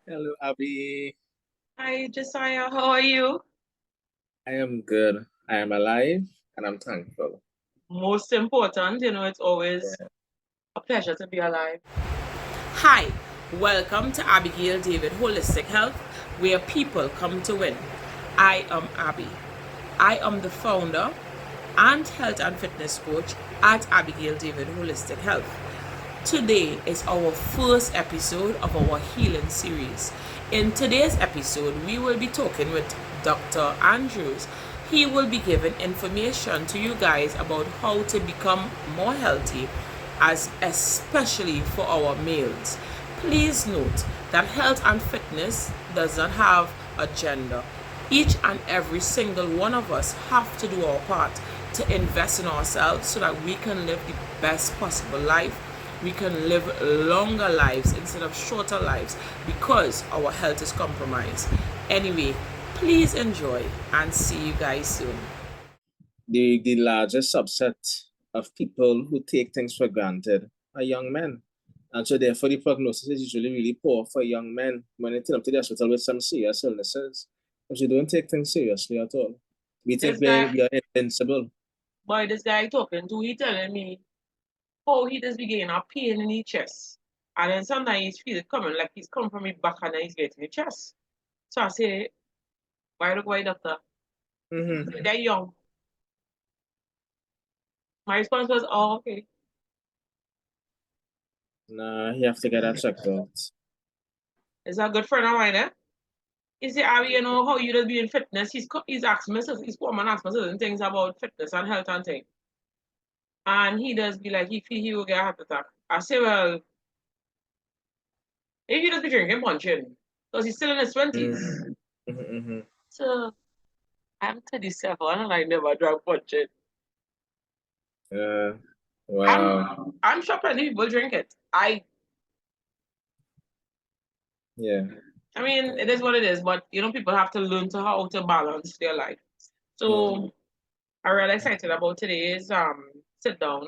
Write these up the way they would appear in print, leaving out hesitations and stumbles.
Hello, Abby. Hi, Josiah. How are you? I am good. I am alive and I'm thankful. Most important, it's always Yeah. a pleasure to be alive. Hi, welcome to Abigail David Holistic Health, where people come to win. I am Abby. I am the founder and health and fitness coach at Abigail David Holistic Health. Today is our first episode of our healing series. In today's episode, we will be talking with Dr. Andrews. He will be giving information to you guys about how to become more healthy, as especially for our males. Please note that health and fitness does not have a gender. Each and every single one of us have to do our part to invest in ourselves so that we can live the best possible life. We can live longer lives instead of shorter lives because our health is compromised. Anyway, please enjoy and see you guys soon. The largest subset of people who take things for granted are young men. And so therefore the prognosis is usually really poor for young men when they turn up to the hospital with some serious illnesses. Because we don't take things seriously at all. We think This guy, we are invincible. this guy talking to, he telling me how he just began a pain in his chest. And then sometimes he feel it coming, like he's coming from his back and then he's getting his chest. So I say, why doctor? Mm-hmm. They're young. My response was, oh, okay. Nah, you have to get that checked out. Is a good friend of mine, eh? He said, Ari, how you just be in fitness? He's asked me, he's come and asked me certain things about fitness and health and things. And he does be like, he feel he will get a heart attack. I say, well, if he does be drinking punching, because he's still in his 20s. Mm-hmm. Mm-hmm. So I'm 37 and I never drank punching. Wow. I'm shocked when people drink it. Yeah. I mean, it is what it is, but people have to learn to how to balance their life. Mm. So I'm really excited about today's sit down.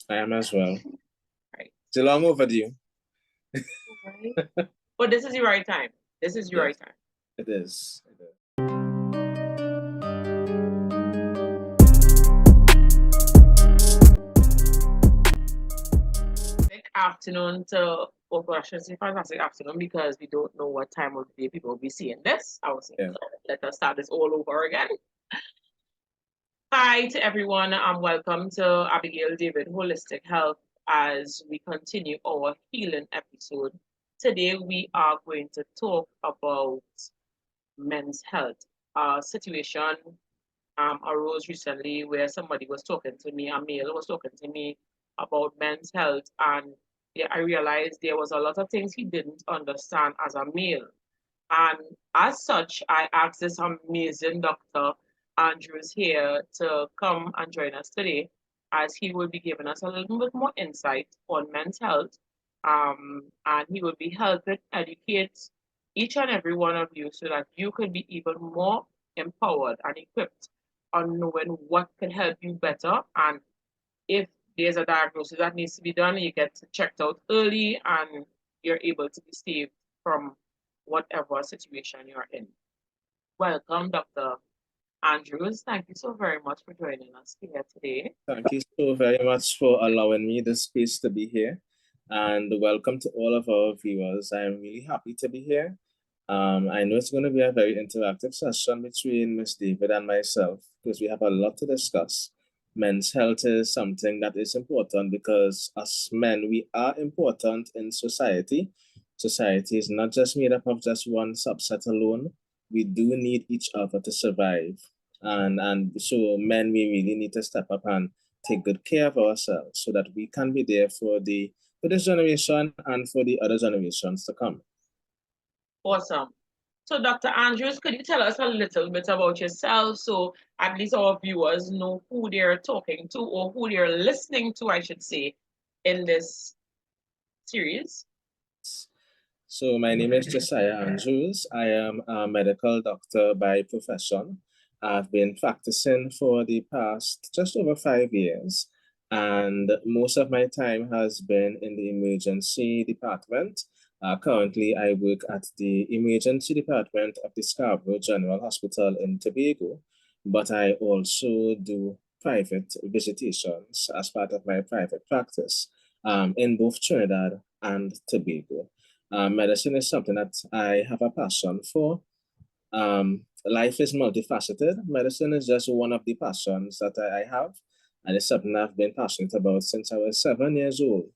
I am as well. Right. It's a long overdue. Right. But this is the right time. This is the Yes, right time. it is. It is. Fantastic afternoon to oh gosh, it's a fantastic afternoon because we don't know what time of the day people will be seeing this. I was Yeah. like, let us start this all over again. Hi to everyone, and welcome to Abigail David Holistic Health as we continue our healing episode. Today we are going to talk about men's health. A situation arose recently where somebody was talking to me, a male was talking to me about men's health, and yeah, I realized there was a lot of things he didn't understand as a male. And as such, I asked this amazing Dr. Andrews here to come and join us today, as he will be giving us a little bit more insight on men's health. And he will be helping educate each and every one of you so that you can be even more empowered and equipped on knowing what can help you better. And if there's a diagnosis that needs to be done, you get checked out early and you're able to be saved from whatever situation you're in. Welcome, Dr. Andrews. Thank you so very much for joining us here today. Thank you so very much for allowing me the space to be here. And welcome to all of our viewers. I am really happy to be here. I know it's going to be a very interactive session between Miss David and myself because we have a lot to discuss. Men's health is something that is important because as men, we are important in society. Society is not just made up of just one subset alone. We do need each other to survive. And so men, we really need to step up and take good care of ourselves so that we can be there for this generation and for the other generations to come. Awesome. So, Dr. Andrews, could you tell us a little bit about yourself so at least our viewers know who they're talking to or who they're listening to, I should say, in this series? So my name is Josiah Andrews. I am a medical doctor by profession. I've been practicing for the past just over 5 years, and most of my time has been in the emergency department Currently, I work at the emergency department of the Scarborough General Hospital in Tobago, but I also do private visitations as part of my private practice in both Trinidad and Tobago. Medicine is something that I have a passion for. Life is multifaceted. Medicine is just one of the passions that I have, and it's something I've been passionate about since I was 7 years old.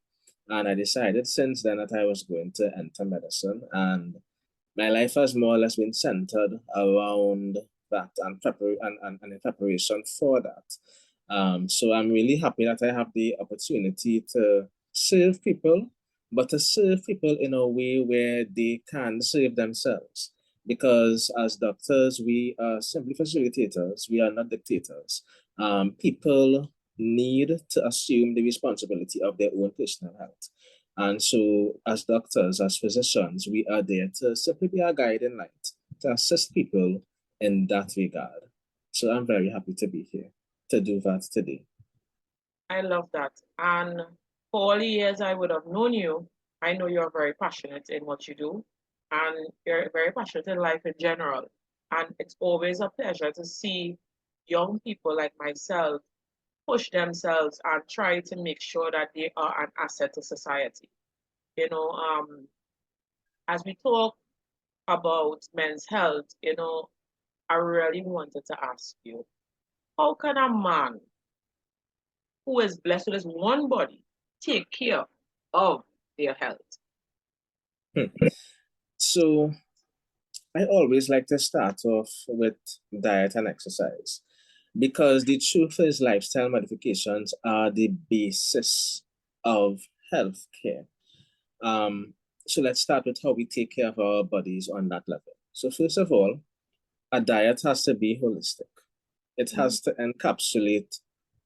And I decided since then that I was going to enter medicine, and my life has more or less been centered around that and in preparation for that. So I'm really happy that I have the opportunity to serve people, but to serve people in a way where they can serve themselves. Because as doctors, we are simply facilitators, we are not dictators. People need to assume the responsibility of their own personal health. And so, as doctors, as physicians, we are there to simply be a guiding light, to assist people in that regard. So, I'm very happy to be here to do that today. I love that. And for all the years I would have known you, I know you're very passionate in what you do, and you're very passionate in life in general. And it's always a pleasure to see young people like myself push themselves and try to make sure that they are an asset to society. You know, as we talk about men's health, I really wanted to ask you, how can a man who is blessed with his one body take care of their health? So, I always like to start off with diet and exercise because the truth is, lifestyle modifications are the basis of healthcare. So let's start with how we take care of our bodies on that level. So first of all, a diet has to be holistic. It has to encapsulate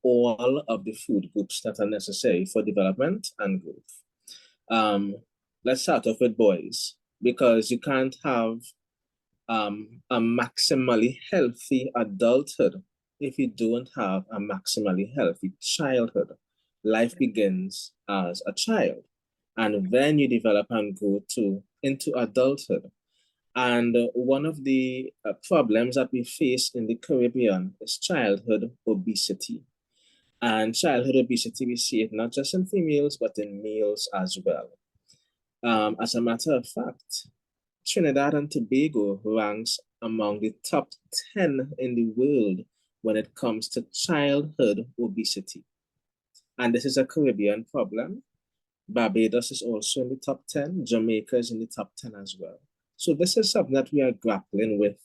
all of the food groups that are necessary for development and growth. Let's start off with boys, because you can't have a maximally healthy adulthood if you don't have a maximally healthy childhood. Life begins as a child, and then you develop and grow into adulthood. And one of the problems that we face in the Caribbean is childhood obesity. And childhood obesity, we see it not just in females, but in males as well. As a matter of fact, Trinidad and Tobago ranks among the top 10 in the world when it comes to childhood obesity. And this is a Caribbean problem. Barbados is also in the top 10. Jamaica is in the top 10 as well. So this is something that we are grappling with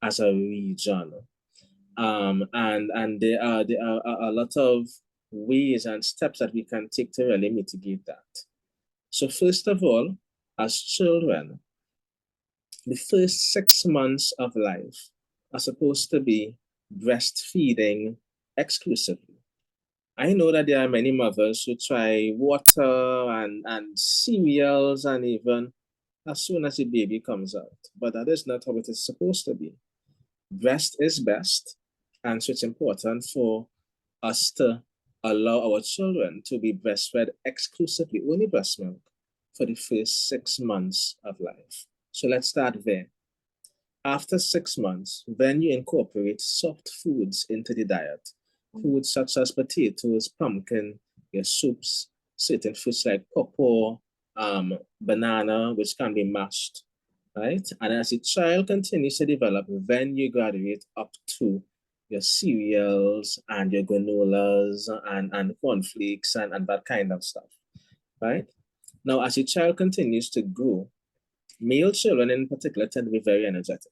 as a region. And there are a lot of ways and steps that we can take to really mitigate that. So first of all, as children, the first 6 months of life are supposed to be breastfeeding exclusively. I know that there are many mothers who try water and cereals and even as soon as the baby comes out, but that is not how it is supposed to be. Breast is best, and so it's important for us to allow our children to be breastfed exclusively, only breast milk, for the first 6 months of life. So let's start there. After 6 months, then you incorporate soft foods into the diet. Foods such as potatoes, pumpkin, your soups, certain fruits like pawpaw, banana, which can be mashed, right? And as the child continues to develop, then you graduate up to your cereals and your granolas and cornflakes and that kind of stuff, right? Now, as your child continues to grow, male children in particular tend to be very energetic.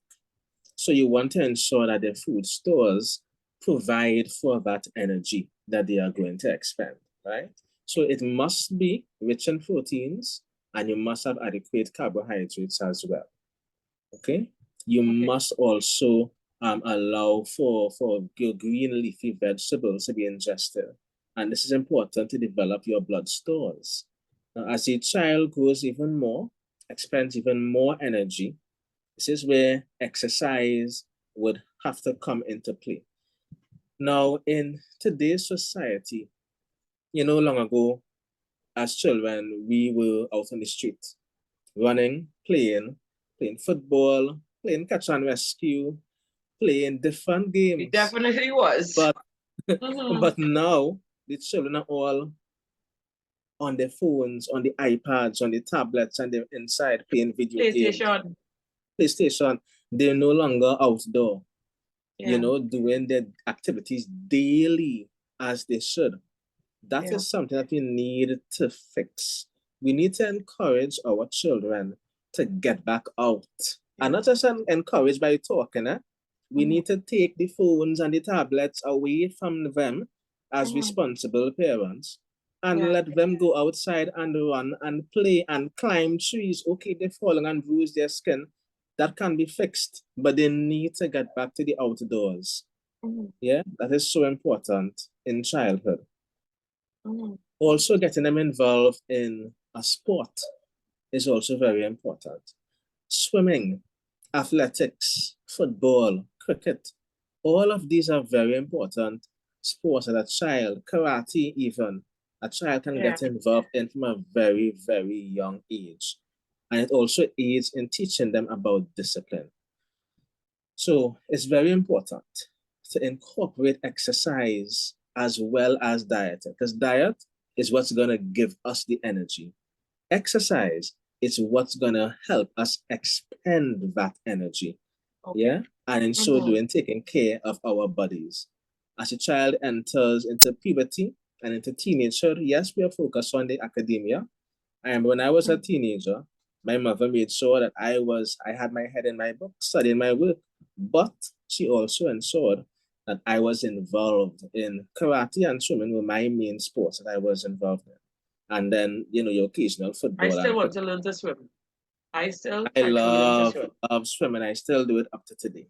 So you want to ensure that their food stores provide for that energy that they are going to expend, right? So it must be rich in proteins, and you must have adequate carbohydrates as well, okay? You must also allow for your green leafy vegetables to be ingested. And this is important to develop your blood stores. Now, as a child grows even more, expends even more energy, this is where exercise would have to come into play. Now, in today's society, long ago, as children, we were out on the street. running, playing football, playing catch and rescue, playing different games. It definitely was. But but now the children are all on their phones, on the iPads, on the tablets, and they're inside playing video games. PlayStation. They're no longer outdoor, doing their activities daily as they should. That is something that we need to fix. We need to encourage our children to get back out. And not just encourage by talking. We need to take the phones and the tablets away from them as responsible parents and let them go outside and run and play and climb trees. Okay, they're falling and bruise their skin. That can be fixed, but they need to get back to the outdoors. Yeah, that is so important in childhood. Also, getting them involved in a sport is also very important. Swimming, athletics, football, cricket, all of these are very important sports that a child, karate even, a child can get involved in from a very, very young age. And it also aids in teaching them about discipline. So it's very important to incorporate exercise as well as diet, because diet is what's going to give us the energy. Exercise is what's going to help us expend that energy. Yeah. And in so doing, taking care of our bodies. As a child enters into puberty and into teenagehood, yes, we are focused on the academia. And when I was a teenager, my mother made sure that I had my head in my book, studying my work, but she also ensured that I was involved in karate and swimming were my main sports that I was involved in. And then, your occasional football. I still want to learn to swim. I love swimming. I still do it up to today.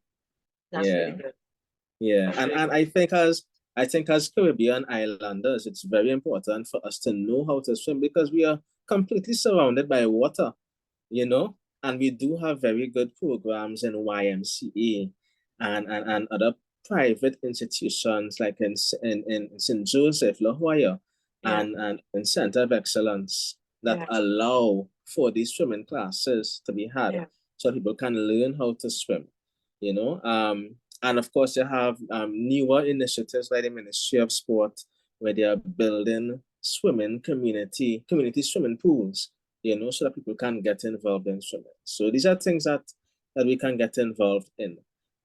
That's really good. Yeah, and I think as Caribbean islanders, it's very important for us to know how to swim because we are completely surrounded by water, and we do have very good programs in YMCA and other private institutions like in St. Joseph, La Jolla, and in Center of Excellence that allow for these swimming classes to be had so people can learn how to swim, and of course, you have newer initiatives like the Ministry of Sport, where they are building community swimming pools, so that people can get involved in swimming. So these are things that we can get involved in.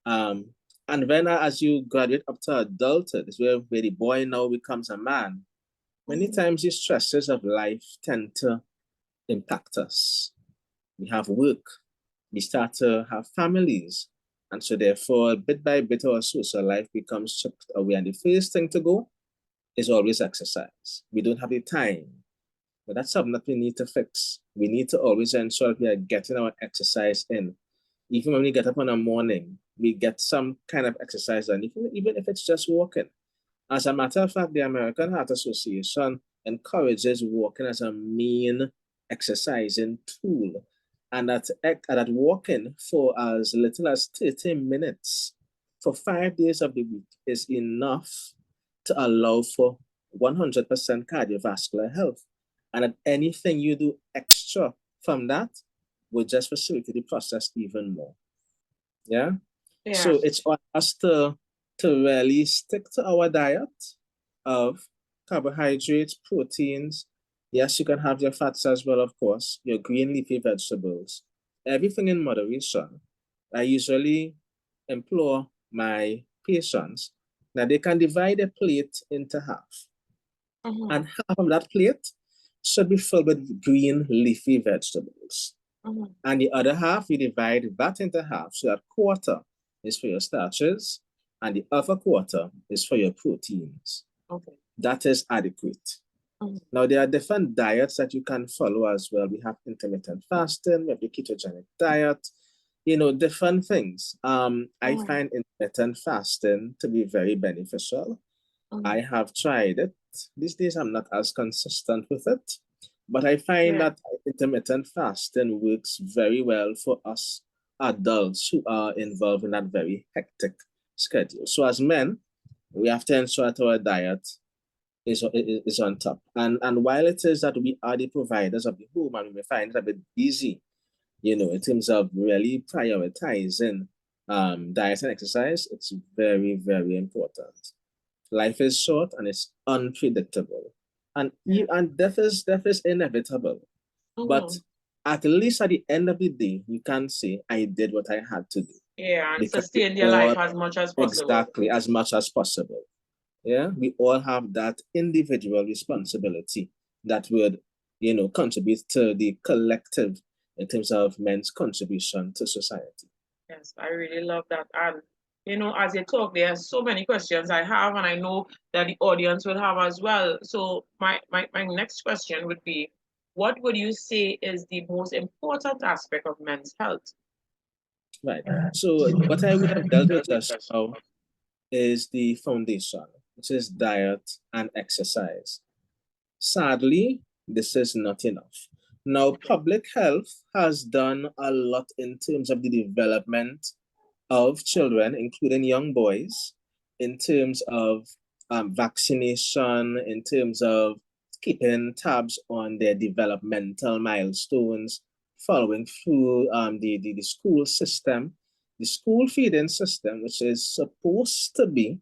And then as you graduate up to adulthood, is where the boy now becomes a man. Many times the stresses of life tend to impact us. We have work. We start to have families. And so therefore, bit by bit, our social life becomes stripped away. And the first thing to go is always exercise. We don't have the time. But that's something that we need to fix. We need to always ensure that we are getting our exercise in. Even when we get up in the morning, we get some kind of exercise done, even if it's just walking. As a matter of fact, the American Heart Association encourages walking as a main exercising tool. And that walking for as little as 30 minutes for 5 days of the week is enough to allow for 100% cardiovascular health. And that anything you do extra from that will just facilitate the process even more. Yeah? So it's on us to really stick to our diet of carbohydrates, proteins. Yes, you can have your fats as well, of course, your green leafy vegetables, everything in moderation. I usually implore my patients that they can divide a plate into half. And half of that plate should be filled with green leafy vegetables. And the other half, you divide that into half. So that quarter is for your starches and the other quarter is for your proteins. That is adequate. Now, there are different diets that you can follow as well. We have intermittent fasting, we have the ketogenic diet, different things. I find intermittent fasting to be very beneficial. I have tried it. These days, I'm not as consistent with it, but I find that intermittent fasting works very well for us adults who are involved in that very hectic schedule. So as men, we have to ensure that our diet is on top. And while it is that we are the providers of the home and we may find it a bit easy in terms of really prioritizing diet and exercise, it's very, very important. Life is short and it's unpredictable. And death is inevitable. But at least at the end of the day, you can say, I did what I had to do. Yeah, and sustain your life as much as possible. Exactly, as much as possible. Yeah, we all have that individual responsibility that would, contribute to the collective in terms of men's contribution to society. Yes, I really love that. And, as you talk, there are so many questions I have, and I know that the audience will have as well. So my next question would be, what would you say is the most important aspect of men's health? Right. So what I would have dealt with just now is the foundation, which is diet and exercise. Sadly, this is not enough. Now, public health has done a lot in terms of the development of children, including young boys, in terms of vaccination, in terms of keeping tabs on their developmental milestones, following through the school system, the school feeding system, which is supposed to be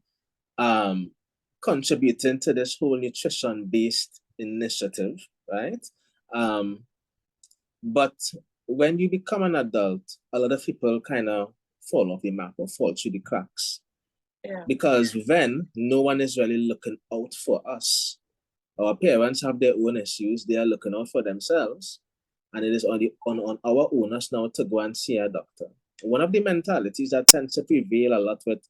contributing to this whole nutrition-based initiative, right? But when you become an adult, a lot of people kind of fall off the map or fall through the cracks. Yeah. Because then no one is really looking out for us. Our parents have their own issues, they are looking out for themselves, and it is on our onus now to go and see a doctor. One of the mentalities that tends to prevail a lot with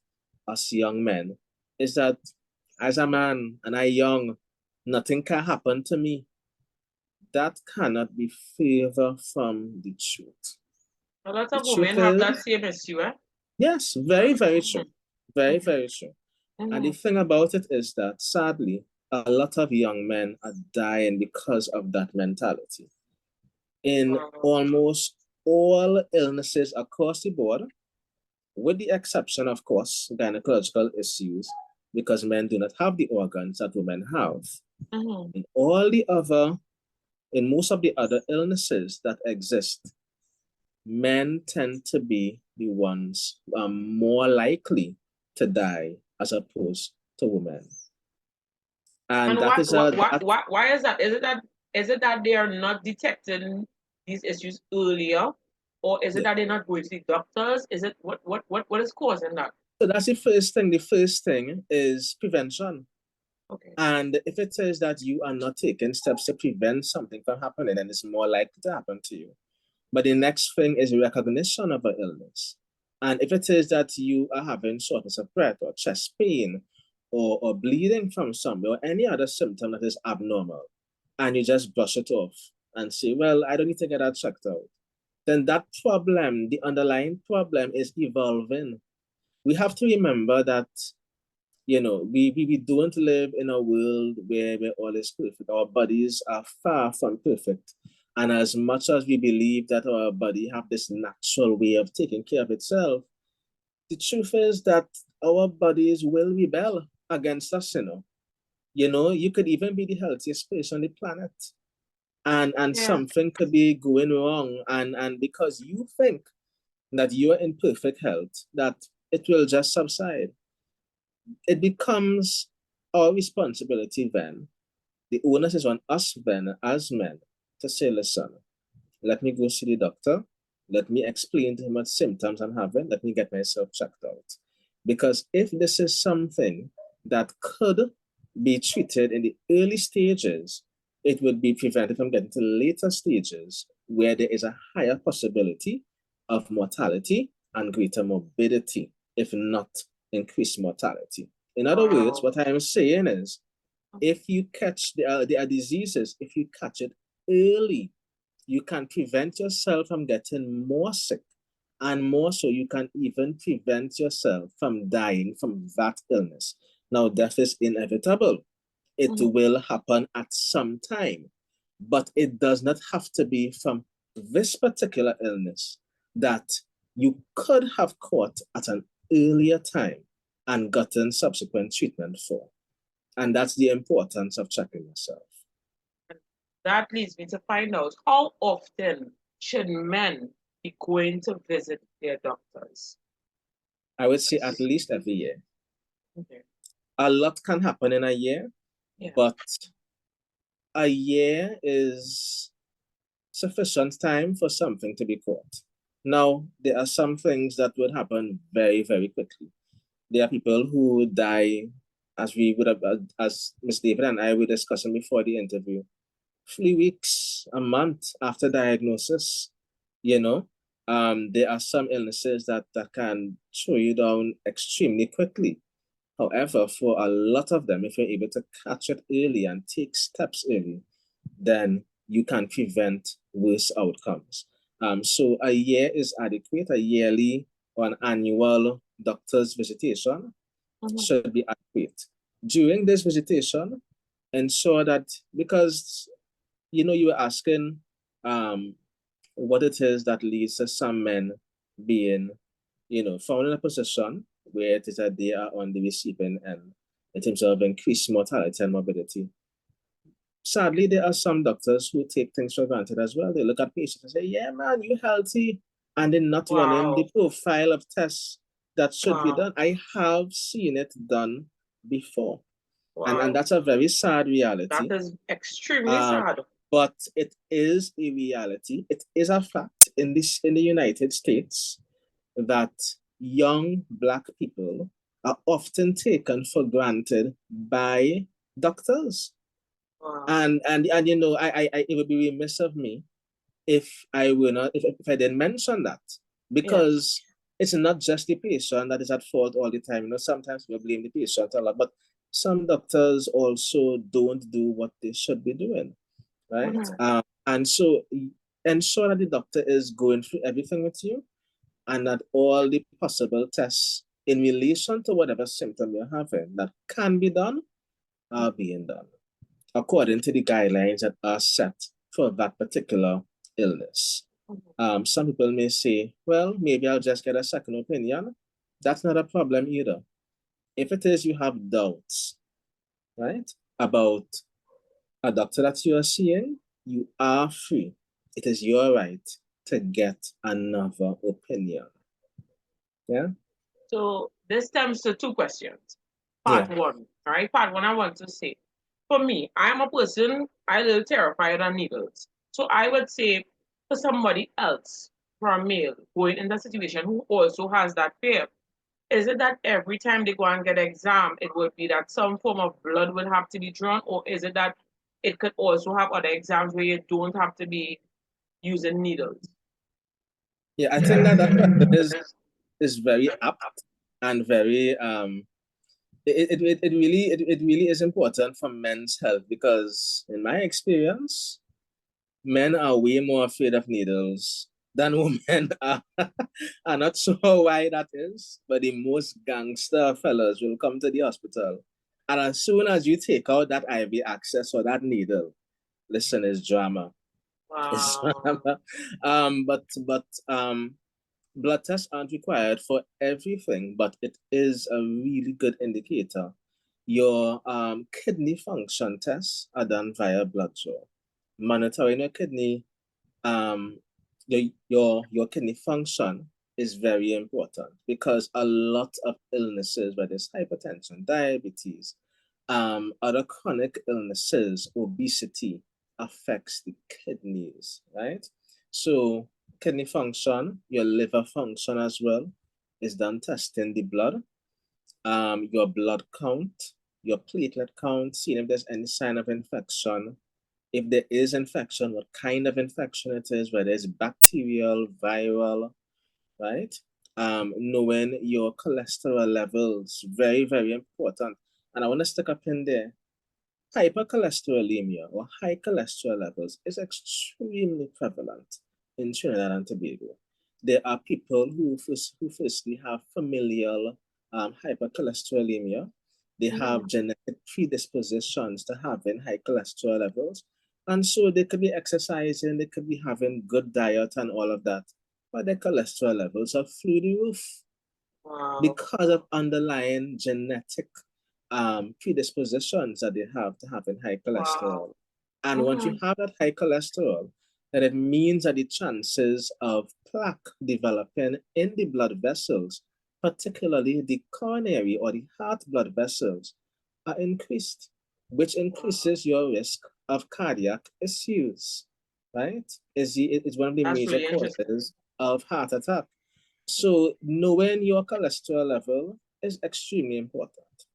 us young men is that as a man and I young, nothing can happen to me. That cannot be further from the truth. A lot of women have that same issue, eh? Yes, very, very true. Very, very true. And the thing about it is that sadly, a lot of young men are dying because of that mentality. In almost all illnesses across the board, with the exception, of course, gynecological issues, because men do not have the organs that women have. In most of the other illnesses that exist, men tend to be the ones more likely to die as opposed to women. And why is that? Is it that they are not detecting these issues earlier, or is it that they're not going to see doctors? Is it what is causing that? So that's the first thing. The first thing is prevention. Okay. And if it is that you are not taking steps to prevent something from happening, then it's more likely to happen to you. But the next thing is recognition of an illness. And if it is that you are having shortness of breath or chest pain or bleeding from somewhere or any other symptom that is abnormal, and you just brush it off and say, well, I don't need to get that checked out, then that problem, the underlying problem, is evolving. We have to remember that, we don't live in a world where all is perfect. Our bodies are far from perfect. And as much as we believe that our body have this natural way of taking care of itself, the truth is that our bodies will rebel against us, you could even be the healthiest person on the planet. And something could be going wrong. And because you think that you are in perfect health, that it will just subside. It becomes our responsibility then. The onus is on us then as men to say, listen, let me go see the doctor. Let me explain to him what symptoms I'm having. Let me get myself checked out. Because if this is something that could be treated in the early stages, it would be prevented from getting to later stages where there is a higher possibility of mortality and greater morbidity, if not increased mortality. In other words, what I am saying is, if you catch the diseases, if you catch it early, you can prevent yourself from getting more sick, and more so you can even prevent yourself from dying from that illness. Now, death is inevitable. It will happen at some time, but it does not have to be from this particular illness that you could have caught at an earlier time and gotten subsequent treatment for. And that's the importance of checking yourself. That leads me to find out, how often should men be going to visit their doctors? I would say at least every year. Okay. A lot can happen in a year, Yeah. but a year is sufficient time for something to be caught. Now, there are some things that would happen very, very quickly. There are people who die, as we would have, as Ms. David and I were discussing before the interview, 3 weeks, a month after diagnosis. You know, there are some illnesses that can slow you down extremely quickly. However, for a lot of them, if you're able to catch it early and take steps early, then you can prevent worse outcomes. So a year is adequate. A yearly or an annual doctor's visitation should be adequate. During this visitation, ensure that, because you were asking what it is that leads to some men being, found in a position where it is that they are on the receiving end in terms of increased mortality and morbidity. Sadly, there are some doctors who take things for granted as well. They look at patients and say, yeah, man, you're healthy. And they're not running the profile of tests that should be done. I have seen it done before. And that's a very sad reality. That is extremely sad. But it is a reality. It is a fact in the United States that young Black people are often taken for granted by doctors. And it would be remiss of me if I didn't mention that, because it's not just the patient that is at fault all the time. Sometimes we blame the patient a lot, but some doctors also don't do what they should be doing, right? And so ensure that the doctor is going through everything with you, and that all the possible tests in relation to whatever symptom you're having that can be done are being done according to the guidelines that are set for that particular illness. Some people may say, well, maybe I'll just get a second opinion. That's not a problem either. If it is you have doubts, right, about a doctor that you are seeing, you are free. It is your right to get another opinion. Yeah? So this stems to two questions. Part one, right? Part one, I want to say, for me, I'm a person, I'm a little terrified of needles. So I would say for somebody else, for a male, going in that situation who also has that fear, is it that every time they go and get an exam, it would be that some form of blood will have to be drawn, or is it that it could also have other exams where you don't have to be using needles? Yeah, I think that is very apt and very it really is important for men's health, because in my experience, men are way more afraid of needles than women are. I'm not sure why that is, but the most gangster fellas will come to the hospital, and as soon as you take out that IV access or that needle, listen, it's drama. Wow. It's drama. But blood tests aren't required for everything, but it is a really good indicator. Your kidney function tests are done via blood draw. Monitoring your kidney, your kidney function is very important, because a lot of illnesses, whether it's hypertension, diabetes, other chronic illnesses, obesity, affects the kidneys, right? So kidney function, your liver function as well, is done testing the blood. Your blood count, your platelet count, seeing if there's any sign of infection. If there is infection, what kind of infection it is, whether it's bacterial, viral, right? Knowing your cholesterol levels, very, very important. And I want to stick up in there. Hypercholesterolemia or high cholesterol levels is extremely prevalent in Trinidad and Tobago. There are people who firstly have familial hypercholesterolemia. They have genetic predispositions to having high cholesterol levels. And so they could be exercising, they could be having good diet and all of that, but their cholesterol levels are through the roof. Wow. Because of underlying genetic predispositions that they have to having high cholesterol. And once you have that high cholesterol, that it means that the chances of plaque developing in the blood vessels, particularly the coronary or the heart blood vessels, are increased, which increases your risk of cardiac issues, right? It's one of the That's major really interesting. causes of heart attack. So knowing your cholesterol level is extremely important.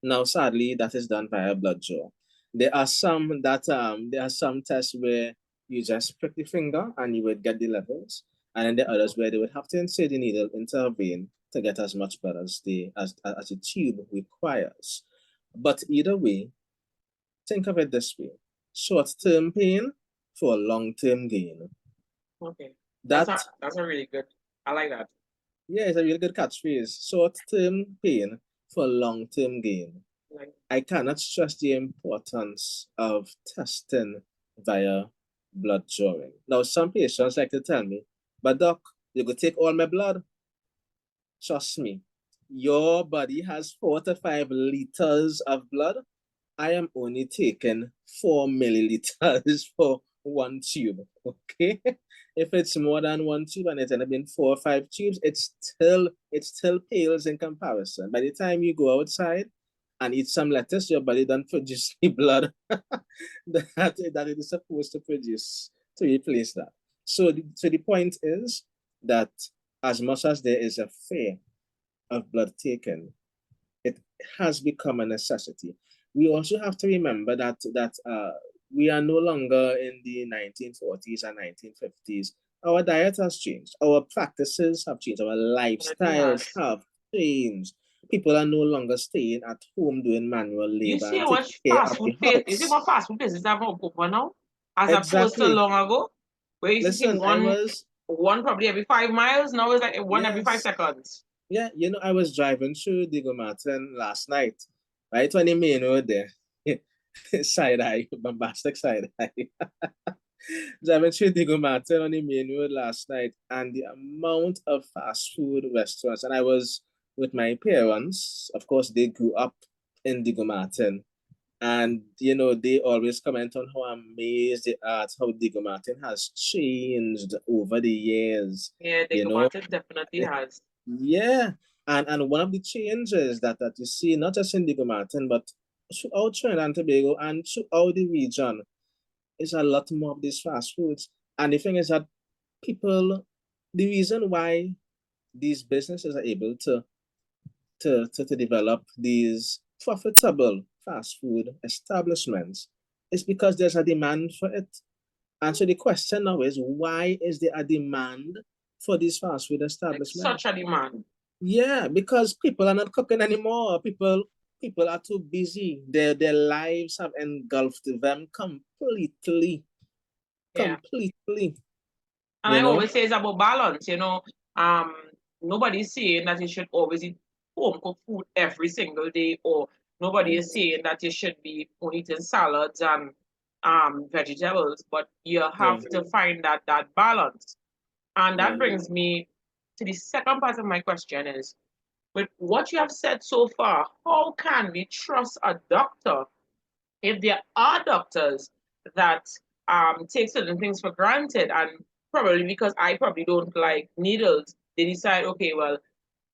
Now, sadly, that is done via blood draw. There are some tests where you just prick the finger and you would get the levels, and then there are others where they would have to insert the needle into a vein to get as much blood as the tube requires. But either way, think of it this way: short-term pain for long-term gain. Okay. That That's a really good. I like that. Yeah, it's a really good catchphrase. Short-term pain for long-term gain. Like, I cannot stress the importance of testing via blood drawing. Now, some patients like to tell me, but doc, you could take all my blood. Trust me, your body has 4 to 5 liters of blood. I am only taking 4 milliliters for one tube, okay? If it's more than one tube and it's ended up in 4 or 5 tubes, it still pales in comparison. By the time you go outside and eat some lettuce, your body doesn't produce the blood that it is supposed to produce to replace that. So the point is that as much as there is a fear of blood taken, it has become a necessity. We also have to remember that we are no longer in the 1940s and 1950s. Our diet has changed. Our practices have changed. Our lifestyles have changed. People are no longer staying at home doing manual labor you see and how taking much care fast of the food place? You see house. what fast food places have open now, as opposed to Exactly. long ago, where you used to see Listen, one probably every 5 miles. Now it's like one every 5 seconds. Yeah, I was driving through Diego Martin last night, right on the main road there. Side eye, bombastic side eye. Driving through Diego Martin on the main road last night, and the amount of fast food restaurants, and I was with my parents. Of course, they grew up in Diego Martin, and they always comment on how amazed they are at how Diego Martin has changed over the years. Yeah, Diego Martin definitely has. Yeah, and one of the changes that you see not just in Diego Martin but throughout Trinidad and Tobago and throughout the region is a lot more of these fast foods. And the thing is that the reason why these businesses are able to develop these profitable fast food establishments is because there's a demand for it. And so the question now is, why is there a demand for these fast food Like establishments? such a demand. Yeah, because people are not cooking anymore. People are too busy. Their lives have engulfed them completely. Yeah. Completely. And You I know? always say it's about balance, Um, nobody's saying that you should always eat home cooked food every single day, or nobody is saying that you should be only eating salads and vegetables, but you Yeah. have to find that balance. And that Yeah. brings me to the second part of my question is, with what you have said so far, how can we trust a doctor if there are doctors that take certain things for granted, and probably because I probably don't like needles, they decide, okay, well,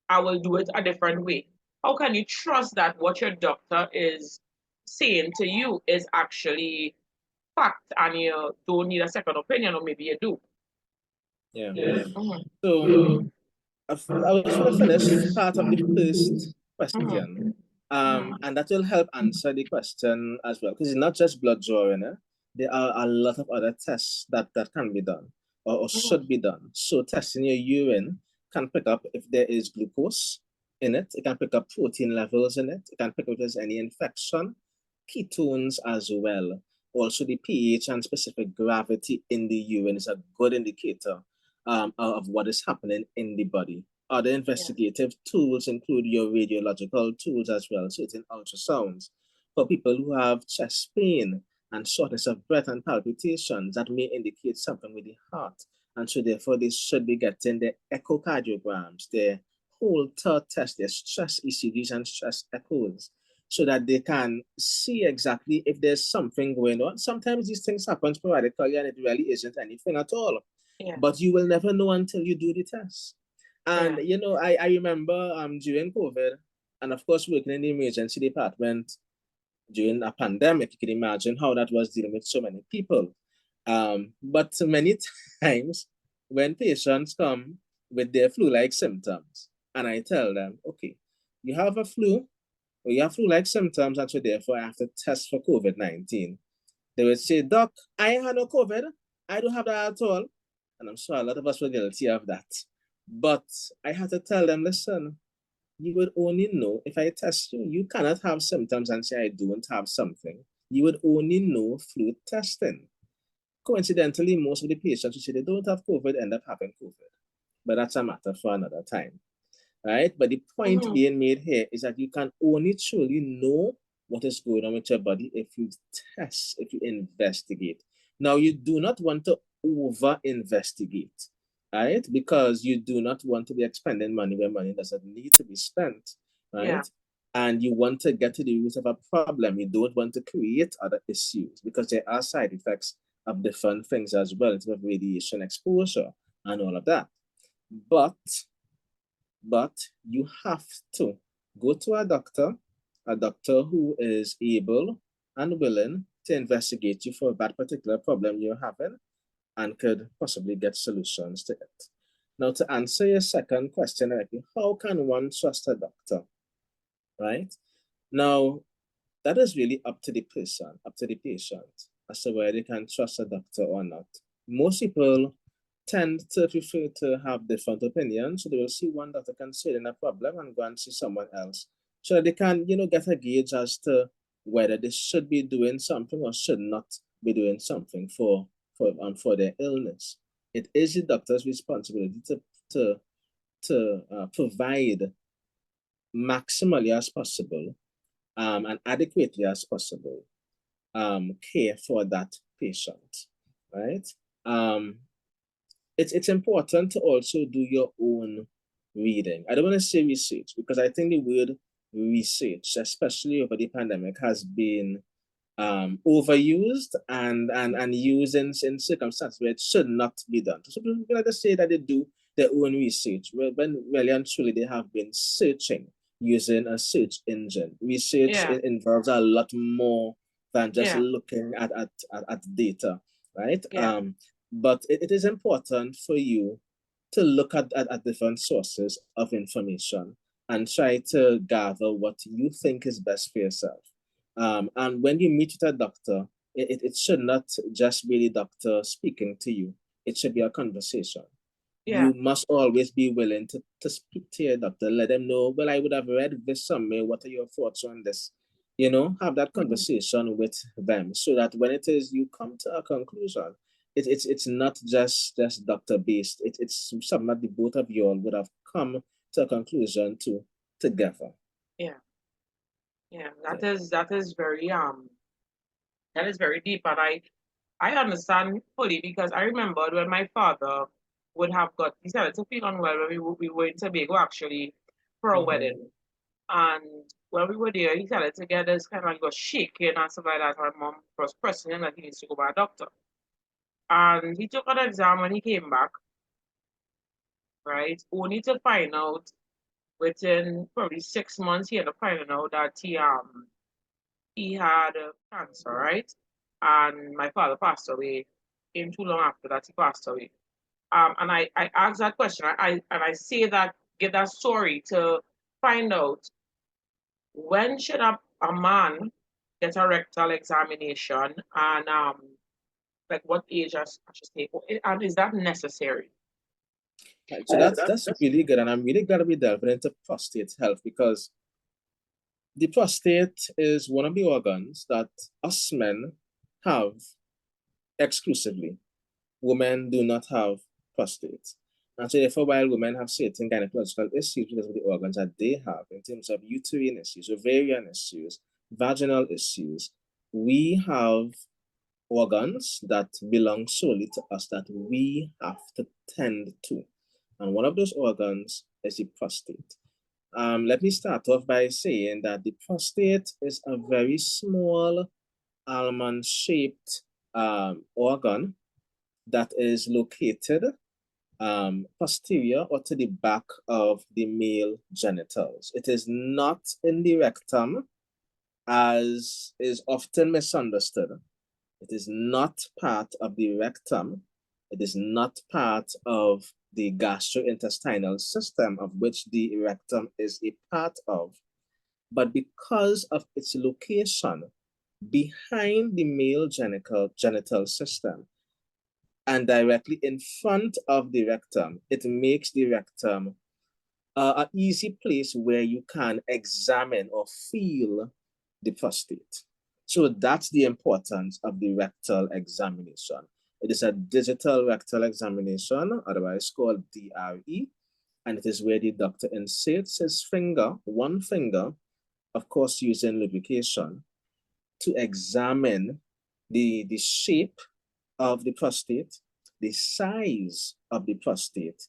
I will do it a different way. How can you trust that what your doctor is saying to you is actually fact and you don't need a second opinion, or maybe you do? Yeah. Mhm. So I was going to finish part of the first Mhm. question. And that will help answer the question as well, because it's not just blood drawing. There are a lot of other tests that can be done or should be done. So testing your urine can pick up if there is glucose in it. It can pick up protein levels in it. It can pick up if there's any infection, ketones as well. Also, the pH and specific gravity in the urine is a good indicator of what is happening in the body. Other investigative tools include your radiological tools as well, certain ultrasounds. For people who have chest pain and shortness of breath and palpitations, that may indicate something with the heart. And so therefore they should be getting their echocardiograms, their Holter test, their stress ECGs and stress echoes. so that they can see exactly if there's something going on. Sometimes these things happen sporadically and it really isn't anything at all. Yeah. But you will never know until you do the test. And Yeah. you know, I remember during COVID, and of course working in the emergency department during a pandemic, you can imagine how that was dealing with so many people. But many times when patients come with their flu-like symptoms, and I tell them, okay, you have a flu, or you have flu-like symptoms, and so therefore I have to test for COVID-19. They would say, Doc, I had no COVID. I don't have that at all. And I'm sure a lot of us were guilty of that. But I had to tell them, listen, you would only know if I test you. You cannot have symptoms and say I don't have something. You would only know through testing. Coincidentally, most of the patients who say they don't have COVID end up having COVID. But that's a matter for another time, right? But the point being made here is that you can only truly know what is going on with your body if you test, if you investigate. Now, you do not want to over-investigate, right? Because you do not want to be expending money where money doesn't need to be spent, right? Yeah. And you want to get to the root of a problem. You don't want to create other issues because there are side effects of different things as well, in terms of radiation exposure and all of that. But you have to go to a doctor who is able and willing to investigate you for that particular problem you're having and could possibly get solutions to it. Now, to answer your second question, how can one trust a doctor, right? Now, that is really up to the person, up to the patient, as to whether they can trust a doctor or not. Most people tend to prefer to have different opinions, so they will see one doctor considering a problem and go and see someone else, so that they can, get a gauge as to whether they should be doing something or should not be doing something for their illness. It is the doctor's responsibility to provide maximally as possible and adequately as possible care for that patient, right? It's important to also do your own reading. I don't want to say research because I think the word research, especially over the pandemic, has been overused and used in circumstances where it should not be done. So people like to say that they do their own research, when really and truly they have been searching using a search engine. Research involves a lot more than just looking at data, right? But it is important for you to look at different sources of information and try to gather what you think is best for yourself. And when you meet with a doctor, it should not just be the doctor speaking to you. It should be a conversation. You must always be willing to speak to your doctor, let them know, well, I would have read this somewhere. What are your thoughts on this? Have that conversation with them so that when it is you come to a conclusion, it's not just doctor based. It's something that the both of you all would have come to a conclusion to together. That is very deep, and I understand fully because I remembered when my father he started to feel unwell when we were in Tobago actually for a wedding. And when we were there, he started to get this kind of, he was shaking and stuff like that. My mom was pressing him that he needs to go by a doctor. And he took an exam when he came back, right? Only to find out within probably 6 months, he ended up finding out that he had cancer, right? And my father passed away. Came too long after that, he passed away. And I asked that question. I say that, get that story to find out when should a man get a rectal examination and like what age I should say, and is that necessary? Right, so that's really good, and I'm really glad we delved into prostate health because the prostate is one of the organs that us men have exclusively. Women do not have prostate. And so therefore, while women have certain gynecological issues because of the organs that they have in terms of uterine issues, ovarian issues, vaginal issues, we have organs that belong solely to us that we have to tend to. And one of those organs is the prostate. let me start off by saying that the prostate is a very small almond-shaped organ that is located posterior or to the back of the male genitals. It is not in the rectum, as is often misunderstood. It is not part of the rectum. It is not part of the gastrointestinal system, of which the rectum is a part of. But because of its location behind the male genital system and directly in front of the rectum, it makes the rectum an easy place where you can examine or feel the prostate. So that's the importance of the rectal examination. It is a digital rectal examination, otherwise called DRE, and it is where the doctor inserts his finger, one finger, of course using lubrication, to examine the shape of the prostate, the size of the prostate,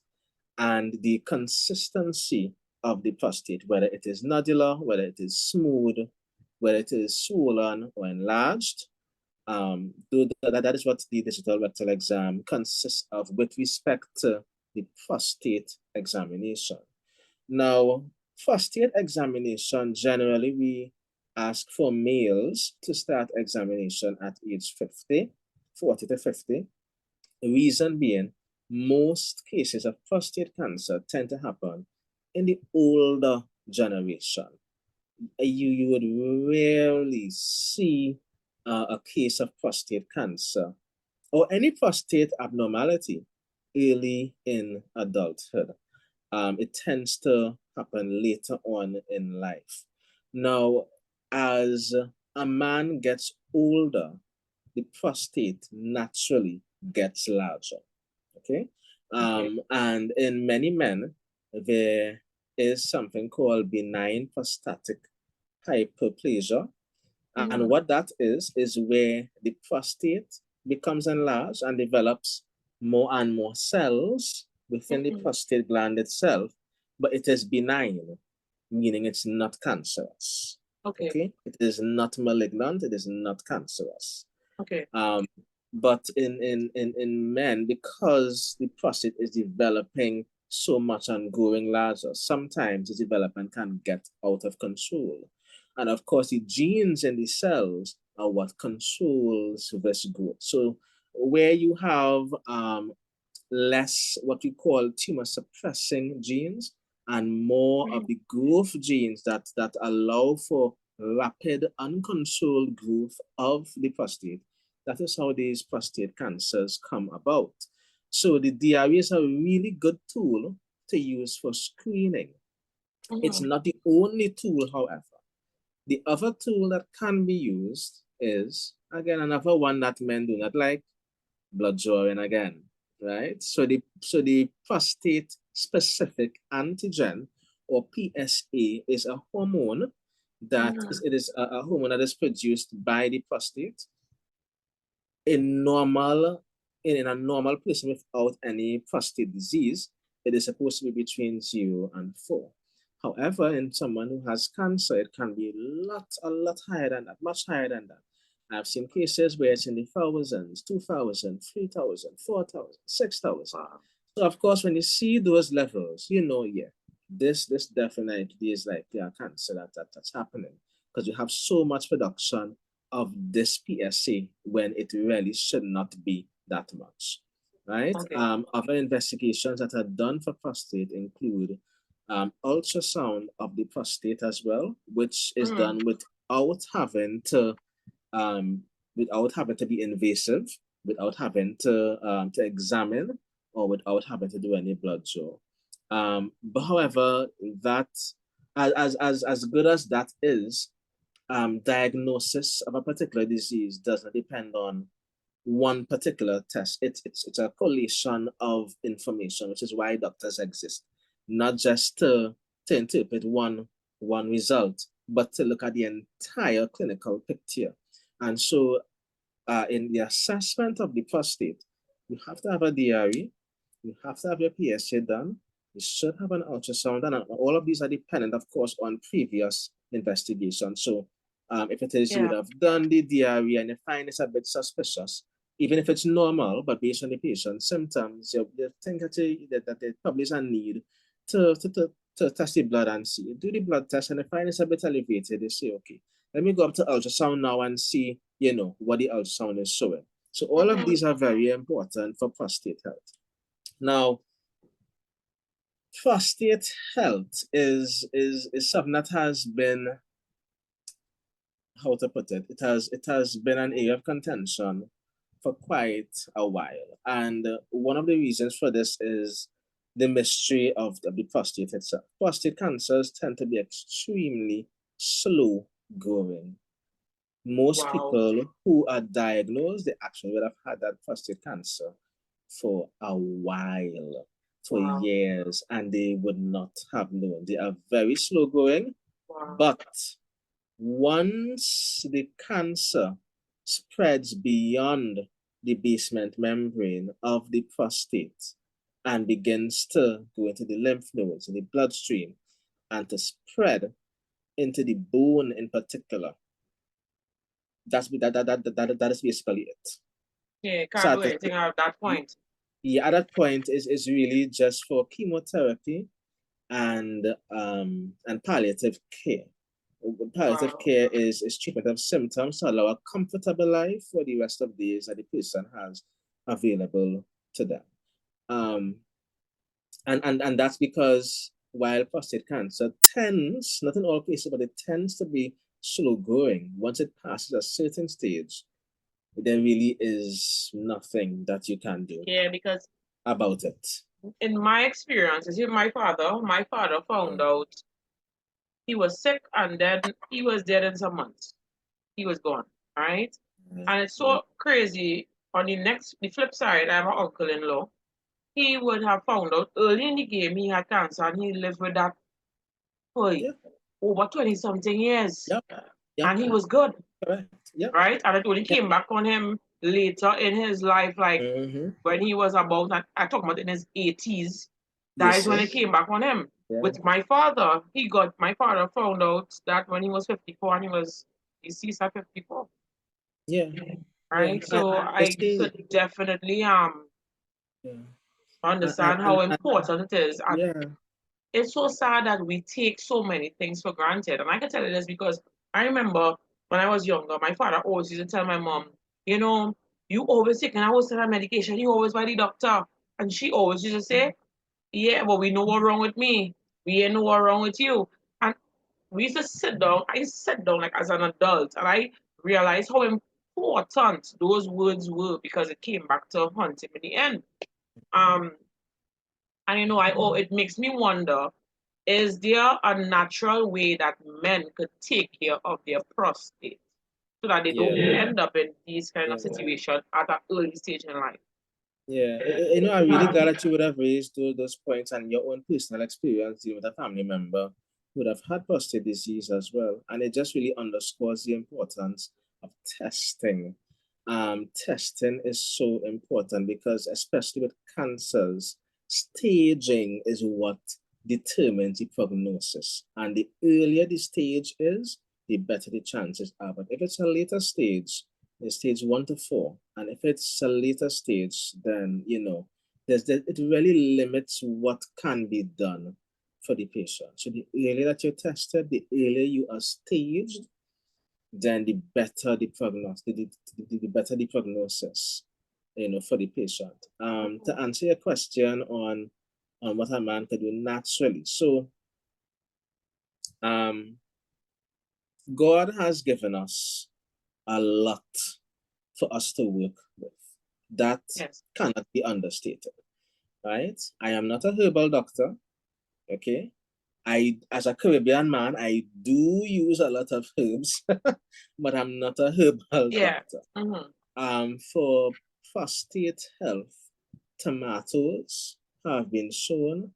and the consistency of the prostate, whether it is nodular, whether it is smooth, whether it is swollen or enlarged. That is what the digital rectal exam consists of with respect to the prostate examination. Now, prostate examination, generally we ask for males to start examination at age 50, 40 to 50. The reason being, most cases of prostate cancer tend to happen in the older generation. You would rarely see a case of prostate cancer or any prostate abnormality early in adulthood. It tends to happen later on in life. Now, as a man gets older, the prostate naturally gets larger. Okay. And in many men, there is something called benign prostatic hyperplasia. And what that is where the prostate becomes enlarged and develops more and more cells within the prostate gland itself, but it is benign, meaning it's not cancerous. Okay. It is not malignant, it is not cancerous. Okay. But in men, because the prostate is developing so much and growing larger, sometimes the development can get out of control. And of course, the genes in the cells are what controls this growth. So where you have less what we call tumor suppressing genes and more of the growth genes that allow for rapid uncontrolled growth of the prostate, that is how these prostate cancers come about. So the DRE is a really good tool to use for screening. It's not the only tool, however. The other tool that can be used is, again, another one that men do not like, blood drawing again, right? So the prostate-specific antigen, or PSA, is a hormone that it is a hormone that is produced by the prostate in a normal person without any prostate disease. It is supposed to be between 0 and 4. However, in someone who has cancer, it can be a lot higher than that, much higher than that. I've seen cases where it's in the thousands, 2,000, 3,000, 4,000, 6,000. So of course, when you see those levels, you know, yeah, this definitely is like cancer that's happening, because you have so much production of this PSA when it really should not be that much, right? Other investigations that are done for prostate include ultrasound of the prostate as well, which is done without having to be invasive, without having to examine, or without having to do any blood draw. But however, that as good as that is, diagnosis of a particular disease does not depend on one particular test. It's a collation of information, which is why doctors exist, not just to interpret one result, but to look at the entire clinical picture. And so in the assessment of the prostate, you have to have a DRE, you have to have your PSA done, You should have an ultrasound, and all of these are dependent, of course, on previous investigation. So if it is, you would have done the DRE and you find it's a bit suspicious, even if it's normal, but based on the patient's symptoms, you think that there probably is a need to test the blood and see. Do the blood test, and if find it's a bit elevated, they say, okay, let me go up to ultrasound now and see, what the ultrasound is showing. So all of these are very important for prostate health. Now, prostate health is something that has been, how to put it, it has been an area of contention for quite a while. And one of the reasons for this is the mystery of the prostate itself. Prostate cancers tend to be extremely slow growing. Most people who are diagnosed, they actually would have had that prostate cancer for a while, for years, and they would not have known. They are very slow growing, but once the cancer spreads beyond the basement membrane of the prostate and begins to go into the lymph nodes and the bloodstream and to spread into the bone in particular, that is basically it. Yeah, can't do anything at that point. Yeah, at that point is really just for chemotherapy and palliative care. Palliative care is treatment of symptoms to allow a comfortable life for the rest of the days that the person has available to them. And that's because while prostate cancer tends, not in all cases, but it tends to be slow growing, once it passes a certain stage, there really is nothing that you can do because about it. In my experiences, my father found out he was sick, and then he was dead in some months. He was gone, right? And it's so crazy. On the flip side, I have an uncle-in-law. He would have found out early in the game he had cancer, and he lived with that for over 20-something years. And he was good. Right? And it only came back on him later in his life, like when he was about, I talk about in his 80s, that is when it came back on him. With my father, my father found out that when he was 54 and he was deceased at 54. Right? So I could definitely understand how important it is. And it's so sad that we take so many things for granted. And I can tell you this because I remember when I was younger, my father always used to tell my mom, you always take an hour on medication, you always by the doctor. And she always used to say, yeah, but we know what's wrong with me. We ain't know what's wrong with you. And we used to sit down. I used to sit down like as an adult, and I realized how important those words were because it came back to haunt him in the end. And it makes me wonder, is there a natural way that men could take care of their prostate so that they don't end up in these kind of situations at an early stage in life? Yeah, I'm really glad that you would have raised those points and your own personal experience with a family member who would have had prostate disease as well. And it just really underscores the importance of testing. Testing is so important because, especially with cancers, staging is what determines the prognosis. And the earlier the stage is, the better the chances are. But if it's a later stage, stage 1 to 4, and if it's a later stage, then it really limits what can be done for the patient. So the earlier that you're tested, the earlier you are staged, then the better the prognosis, the better the prognosis, for the patient. To answer your question on what a man could do naturally. So God has given us a lot for us to work with. That cannot be understated, right? I am not a herbal doctor, okay? As a Caribbean man, I do use a lot of herbs, but I'm not a herbal doctor. For prostate health, tomatoes have been shown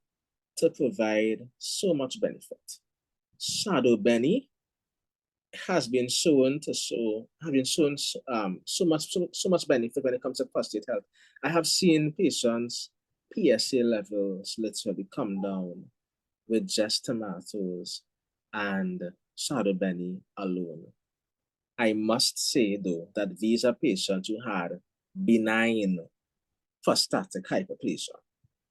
to provide so much benefit. Shadow Benny has been shown so much benefit when it comes to prostate health. I have seen patients PSA levels literally come down with just tomatoes and Sarabeni alone. I must say, though, that these are patients who had benign prostatic hyperplasia.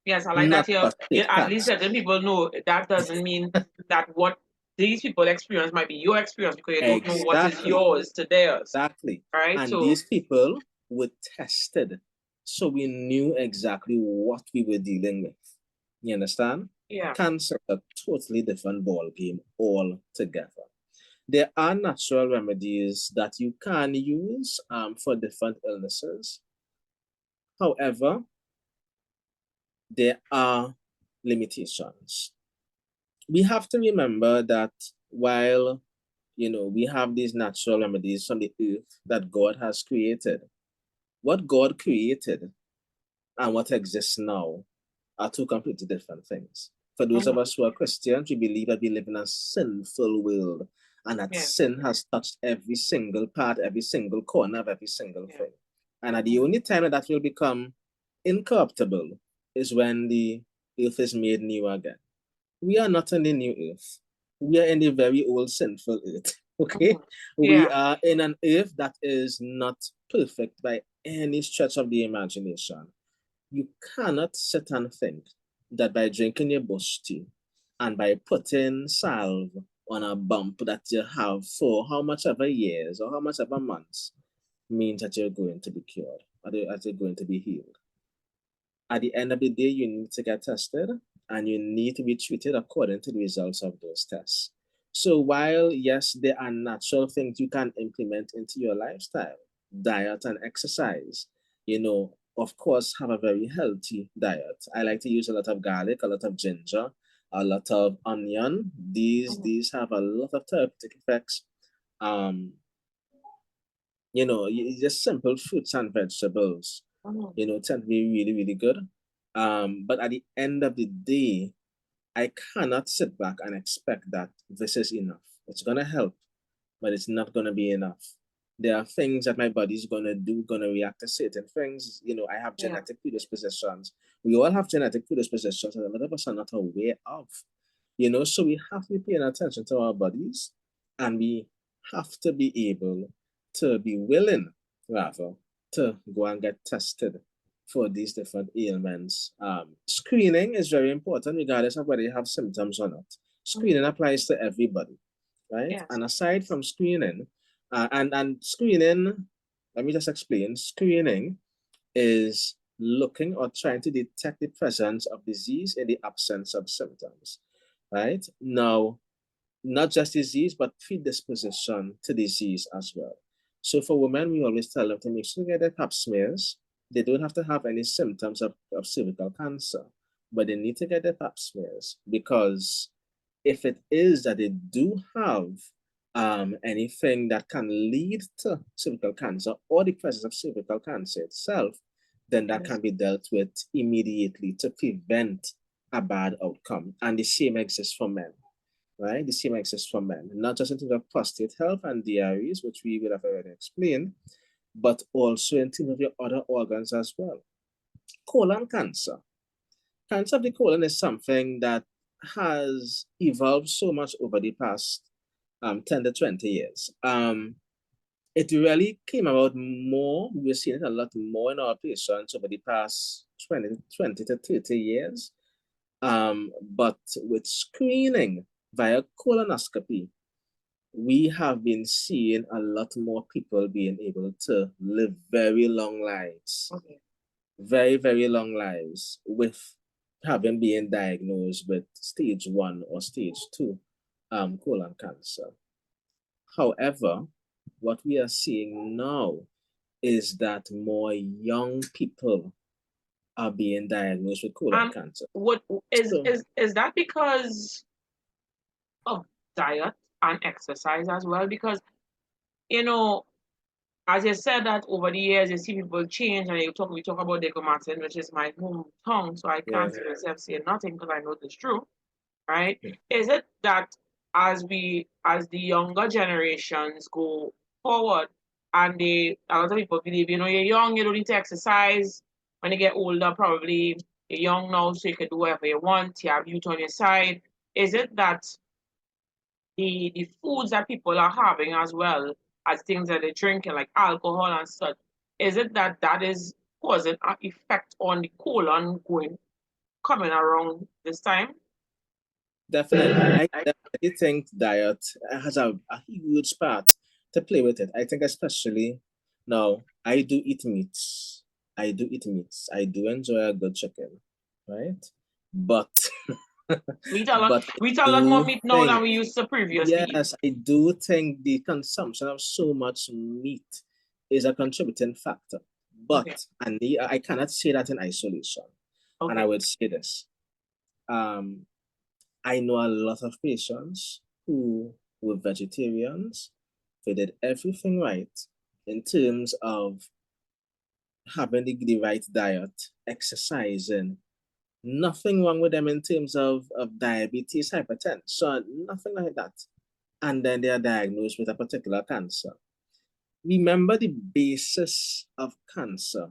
Yes, I like not that at least certain people know that doesn't mean that what these people experience might be your experience, because you don't know what is yours to theirs. Exactly. Right. And these people were tested, so we knew exactly what we were dealing with. You understand? Yeah. Cancer is a totally different ball game altogether. There are natural remedies that you can use for different illnesses. However, there are limitations. We have to remember that while we have these natural remedies from the earth that God has created, what God created and what exists now are two completely different things. For those of us who are Christians, we believe that we live in a sinful world and that sin has touched every single part, every single corner of every single thing. And at the only time that that will become incorruptible is when the earth is made new again. We are not in the new earth. We are in the very old sinful earth. Okay? We are in an earth that is not perfect by any stretch of the imagination. You cannot sit and think that by drinking your bush tea and by putting salve on a bump that you have for how much ever years or how much ever months means that you're going to be cured or that you're going to be healed. At the end of the day, you need to get tested and you need to be treated according to the results of those tests. So while, yes, there are natural things you can implement into your lifestyle, diet and exercise, of course, have a very healthy diet. I like to use a lot of garlic, a lot of ginger, a lot of onion. These have a lot of therapeutic effects. Just simple fruits and vegetables, tend to be really, really good. But at the end of the day, I cannot sit back and expect that this is enough. It's going to help, but it's not going to be enough. There are things that my body's going to react to certain things. I have genetic predispositions. We all have genetic predispositions that a lot of us are not aware of. So we have to be paying attention to our bodies, and we have to be able to be willing, rather, to go and get tested for these different ailments. Screening is very important, regardless of whether you have symptoms or not. Screening applies to everybody, right? Yes. And aside from screening, and screening, let me just explain. Screening is looking or trying to detect the presence of disease in the absence of symptoms, right? Now, not just disease, but predisposition to disease as well. So for women, we always tell them to make sure they get their pap smears. They don't have to have any symptoms of cervical cancer, but they need to get their pap smears, because if it is that they do have anything that can lead to cervical cancer or the presence of cervical cancer itself, then that can be dealt with immediately to prevent a bad outcome. And the same exists for men, right? The same exists for men, not just in terms of prostate health and DREs, which we will have already explained, but also in terms of your other organs as well. Colon cancer. Cancer of the colon is something that has evolved so much over the past 10 to 20 years. It really came about more. We're seeing it a lot more in our patients over the past 20 to 30 years. But with screening via colonoscopy, we have been seeing a lot more people being able to live very long lives. Very, very long lives with having been diagnosed with stage 1 or stage 2 colon cancer. However, what we are seeing now is that more young people are being diagnosed with colon cancer. What is that because of diet and exercise as well? Because as you said, that over the years you see people change, and we talk about Diego Martin, which is my hometown, so I can't see myself saying nothing because I know it's true, right? Is it that as the younger generations go forward, and a lot of people believe, you're young, you don't need to exercise. When you get older, probably you're young now, so you can do whatever you want, you have youth on your side. Is it that the foods that people are having as well as things that they're drinking, like alcohol and such, is it that that is causing an effect on the colon coming around this time? Definitely. I definitely think diet has a huge part to play with it. I think especially now, I do eat meats. I do eat meats. I do enjoy a good chicken, right? But We eat a lot, but I we eat a lot more do meat now than think, we used to previously eat. yes, I do think the consumption of so much meat is a contributing factor. But Okay. I cannot say that in isolation. And I Okay. would say this. Um, I know a lot of patients who were vegetarians. They did everything right in terms of having the right diet, exercising. Nothing wrong with them in terms of diabetes, hypertension, nothing like that. And then they are diagnosed with a particular cancer. Remember, the basis of cancer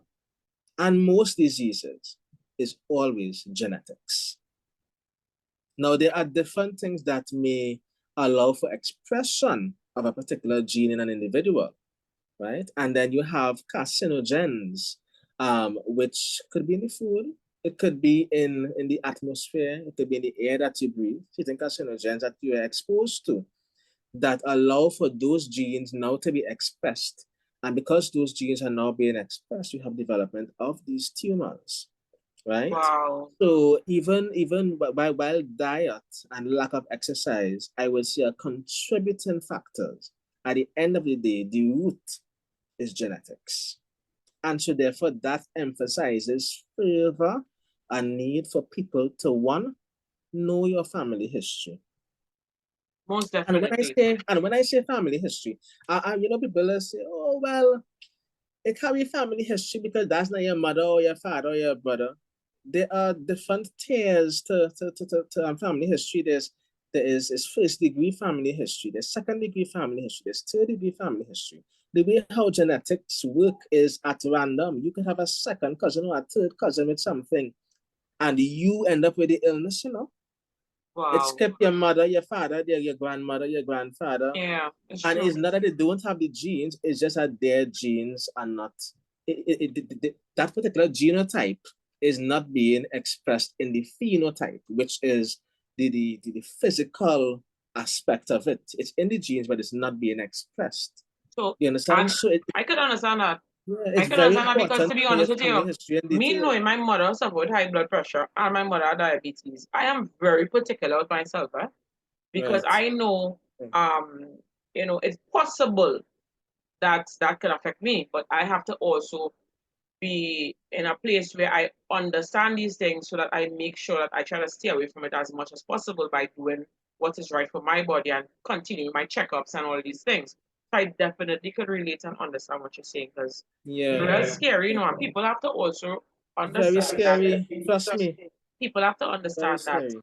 and most diseases is always genetics. Now, there are different things that may allow for expression of a particular gene in an individual, right? And then you have carcinogens, which could be in the food, it could be in the atmosphere, it could be in the air that you breathe, certain carcinogens that you are exposed to that allow for those genes now to be expressed. And because those genes are now being expressed, you have development of these tumors, right? Wow. So even while diet and lack of exercise, I would say are contributing factors. At the end of the day, the root is genetics. And so therefore that emphasizes further a need for people to, one, know your family history. Most And when I definitely. say family history, people will say, oh well, it can be family history because that's not your mother or your father or your brother. There are different tiers to family history. There is first degree family history, there's second degree family history, there's third degree family history. The way how genetics work is at random. You can have a second cousin or a third cousin with something, and you end up with the illness, It Wow. skipped your mother, your father, your grandmother, your grandfather. Yeah, it's And true. it's not that they don't have the genes, it's just that their genes are not, that particular genotype is not being expressed in the phenotype, which is the physical aspect of it. It's in the genes, but it's not being expressed. So, You understand? and So I could understand that. yeah, I it's can very understand that because, important to be to know your honest with family you, history in me detail. knowing my mother suffered high blood pressure and my mother had diabetes, I am very particular with myself, because Right. I know, um, it's possible that that can affect me, but I have to also be in a place where I understand these things so that I make sure that I try to stay away from it as much as possible by doing what is right for my body and continuing my checkups and all these things. So I definitely could relate and understand what you're saying because it's Yeah. very scary, and people have to also Very understand that scary. Trust me. people have to Very understand that, scary.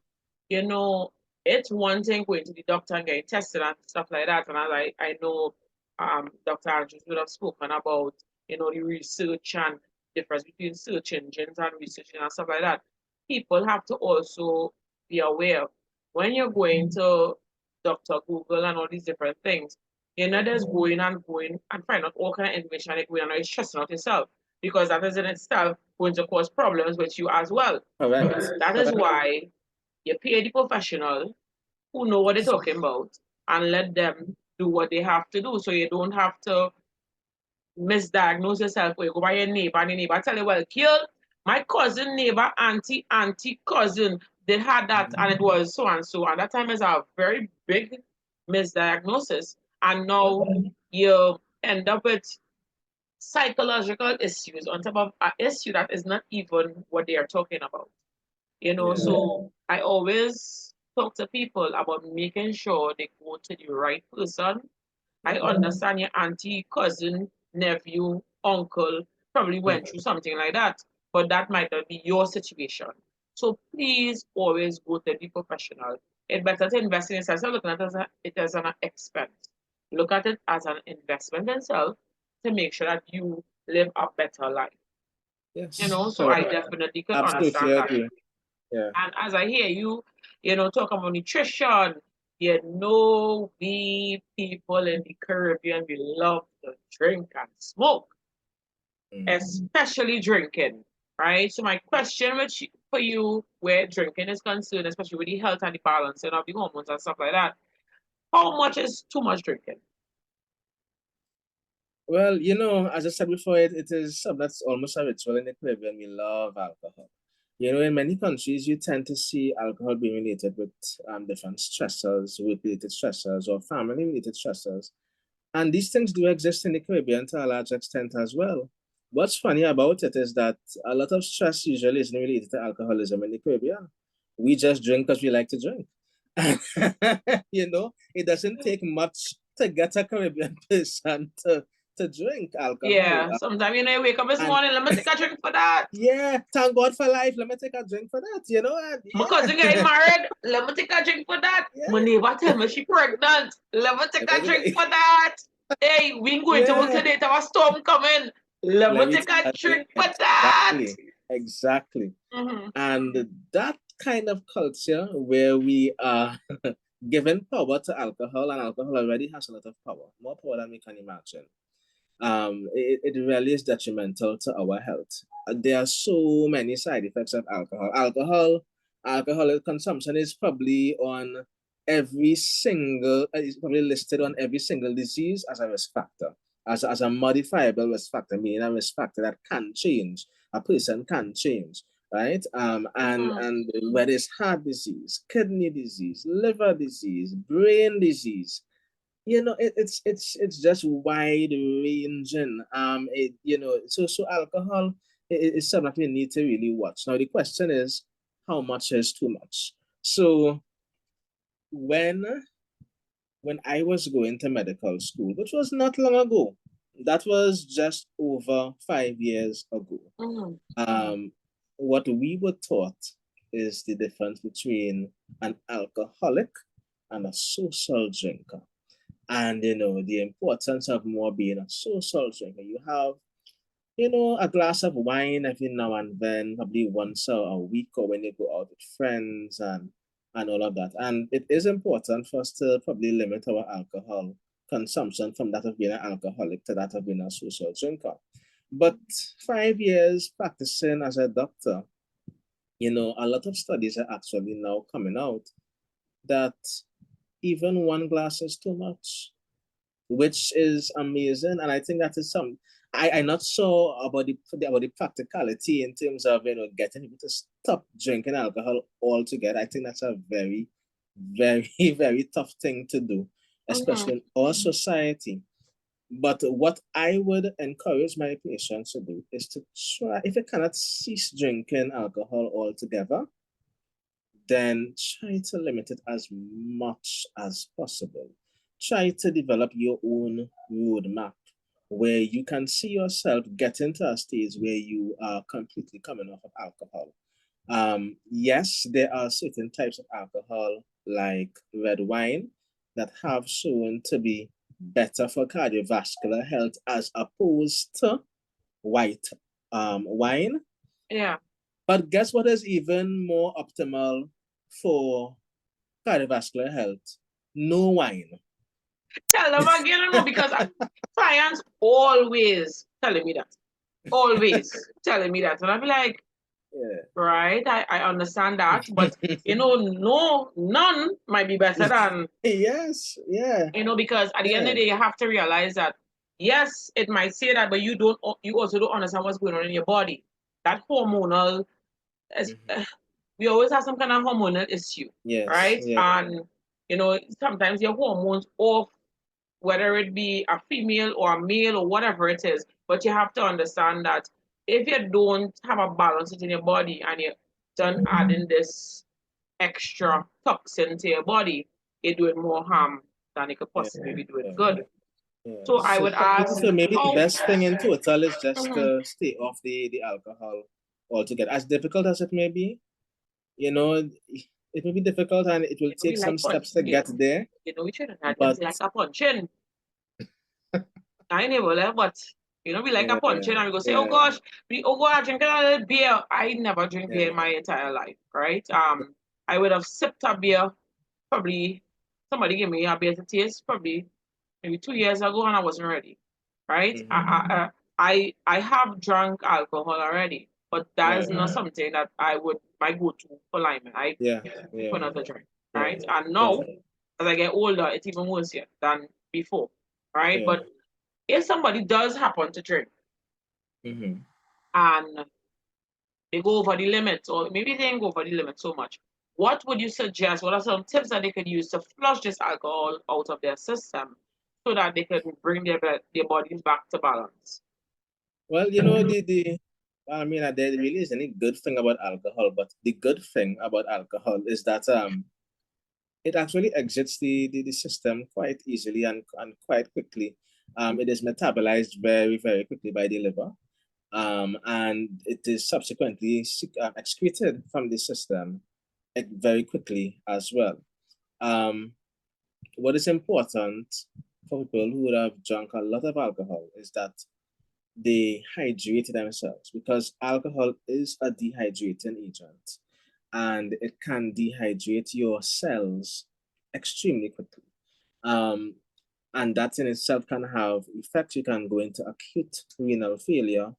you know, it's one thing going to the doctor and getting tested and stuff like that. And I know Dr. Andrews would have spoken about, the research and difference between search engines and researching and stuff like that. People have to also be aware when you're going to Dr. Google and all these different things, you're not just going and find out all kind of information and going and stressing out yourself because that is in itself going to cause problems with you as well. Correct. That is why you pay the professional who know what they're talking about and let them do what they have to do so you don't have to misdiagnose yourself or you go by your neighbor and the neighbor tell you, well, kill my cousin, neighbor, auntie, cousin, they had that and it was so and so. And that time is a very big misdiagnosis. And now you end up with psychological issues on top of an issue that is not even what they are talking about. Yeah. So I always talk to people about making sure they go to the right person. I understand your auntie, cousin, nephew, uncle probably went through something like that, but that might not be your situation. So please always go to the professional. It's better to invest in yourself. So looking at it as an expense. Look at it as an investment in self to make sure that you live a better life. Yes. You know, so I Correct. definitely could understand Absolutely that. agree. Yeah. And as I hear you, you know, talk about nutrition, you know, we people in the Caribbean, we love to drink and smoke, especially drinking, right? So my question which for you, where drinking is concerned, especially with the health and the balancing of the hormones and stuff like that, how much is too much drinking? Well, you know, as I said before, it is something that's almost a ritual in the Caribbean. We love alcohol. You know, in many countries, you tend to see alcohol being related with different stressors, work-related stressors, or family-related stressors. And these things do exist in the Caribbean to a large extent as well. What's funny about it is that a lot of stress usually isn't related to alcoholism in the Caribbean. We just drink because we like to drink. You know, it doesn't take much to get a Caribbean person to drink alcohol. Yeah, sometimes you know, you wake up this And morning, let me take a drink for that. yeah, thank God for life. Let me take a drink for that, you know? And My cousin getting yeah, married, let me take a drink for that. My yeah. neighbor tell me she pregnant, let me take a drink for that. Hey, we ain't going to work Yeah, today, there was storm coming. Let let me me take a tell you, drink for that. exactly, exactly. Mm-hmm. And that kind of culture where we are given power to alcohol, and alcohol already has a lot of power, more power than we can imagine. It really is detrimental to our health. There are so many side effects of alcohol. Alcohol consumption is probably on every single, is probably listed on every single disease as a risk factor, as a modifiable risk factor, meaning a risk factor that can change. A person can change, right? And whether it's heart disease, kidney disease, liver disease, brain disease, you know, it's just wide ranging. You know, so alcohol is something that we need to really watch. Now the question is, how much is too much? So when when I was going to medical school, which was not long ago, that was just over 5 years ago. Mm-hmm. What we were taught is the difference between an alcoholic and a social drinker. And you know the importance of more being a social drinker. You have, you know, a glass of wine every now and then, probably once a week, or when you go out with friends and all of that. And it is important for us to probably limit our alcohol consumption from that of being an alcoholic to that of being a social drinker. But 5 years practicing as a doctor, you know, a lot of studies are actually now coming out that even one glass is too much, which is amazing. And I think that is some. I'm not sure about the practicality in terms of, you know, getting people to stop drinking alcohol altogether. I think that's a very, very, very tough thing to do, Mm-hmm. especially in our society. But what I would encourage my patients to do is to try, if you cannot cease drinking alcohol altogether, then try to limit it as much as possible. Try to develop your own roadmap where you can see yourself getting to a stage where you are completely coming off of alcohol. Yes, there are certain types of alcohol like red wine that have shown to be better for cardiovascular health as opposed to white wine. Yeah. But guess what is even more optimal for cardiovascular health? No wine. Tell them again, you know, because science always telling me that. Always telling me that. And I'll be like, Yeah. right, I understand that, but you know, no, none might be better than, Yes, yeah, you know, because at the end of yeah. the day, you have to realize that yes, it might say that, but you also don't understand what's going on in your body. That hormonal, Mhm. we always have some kind of hormonal issue, Yes, right? yeah, And you know, sometimes your hormones off, whether it be a female or a male or whatever it is. But you have to understand that if you don't have a balance in your body and you don't add in this extra toxin to your body, it's doing more harm than it could yeah, possibly be doing yeah, good. yeah. So I would ask, So maybe the how? best thing in total is just Mhm. to stay off the alcohol altogether. As difficult as it may be, you know, it may be difficult and it will You know, we take some like steps to get there. you know, we shouldn't have But like a punching. I never left, but You know, we like a Yeah, punching and we go say, oh yeah. gosh, I drink a little beer. I never drink beer in Yeah. my entire life, right? I would have sipped a beer probably somebody gave me a beer to taste probably maybe 2 years ago and I wasn't ready, right? Mm-hmm. I have drunk alcohol already, but that is Right. not something that I would my go-to for lime. I Yeah. prefer Yeah. not to drink, Yeah. right? And Yeah. now as I get older, it's even worse here than before, right? Yeah. But if somebody does happen to drink Mm-hmm. and they go over the limit, or maybe they didn't go over the limit so much, what would you suggest? What are some tips that they could use to flush this alcohol out of their system so that they can bring their bodies back to balance? Well, I mean, there really isn't any good thing about alcohol, but the good thing about alcohol is that it actually exits the system quite easily and quite quickly. It is metabolized very, very quickly by the liver. And it is subsequently excreted from the system very quickly as well. Um, what is important for people who would have drunk a lot of alcohol is that they hydrate themselves because alcohol is a dehydrating agent and it can dehydrate your cells extremely quickly. Um, and that in itself can have effects. You can go into acute renal failure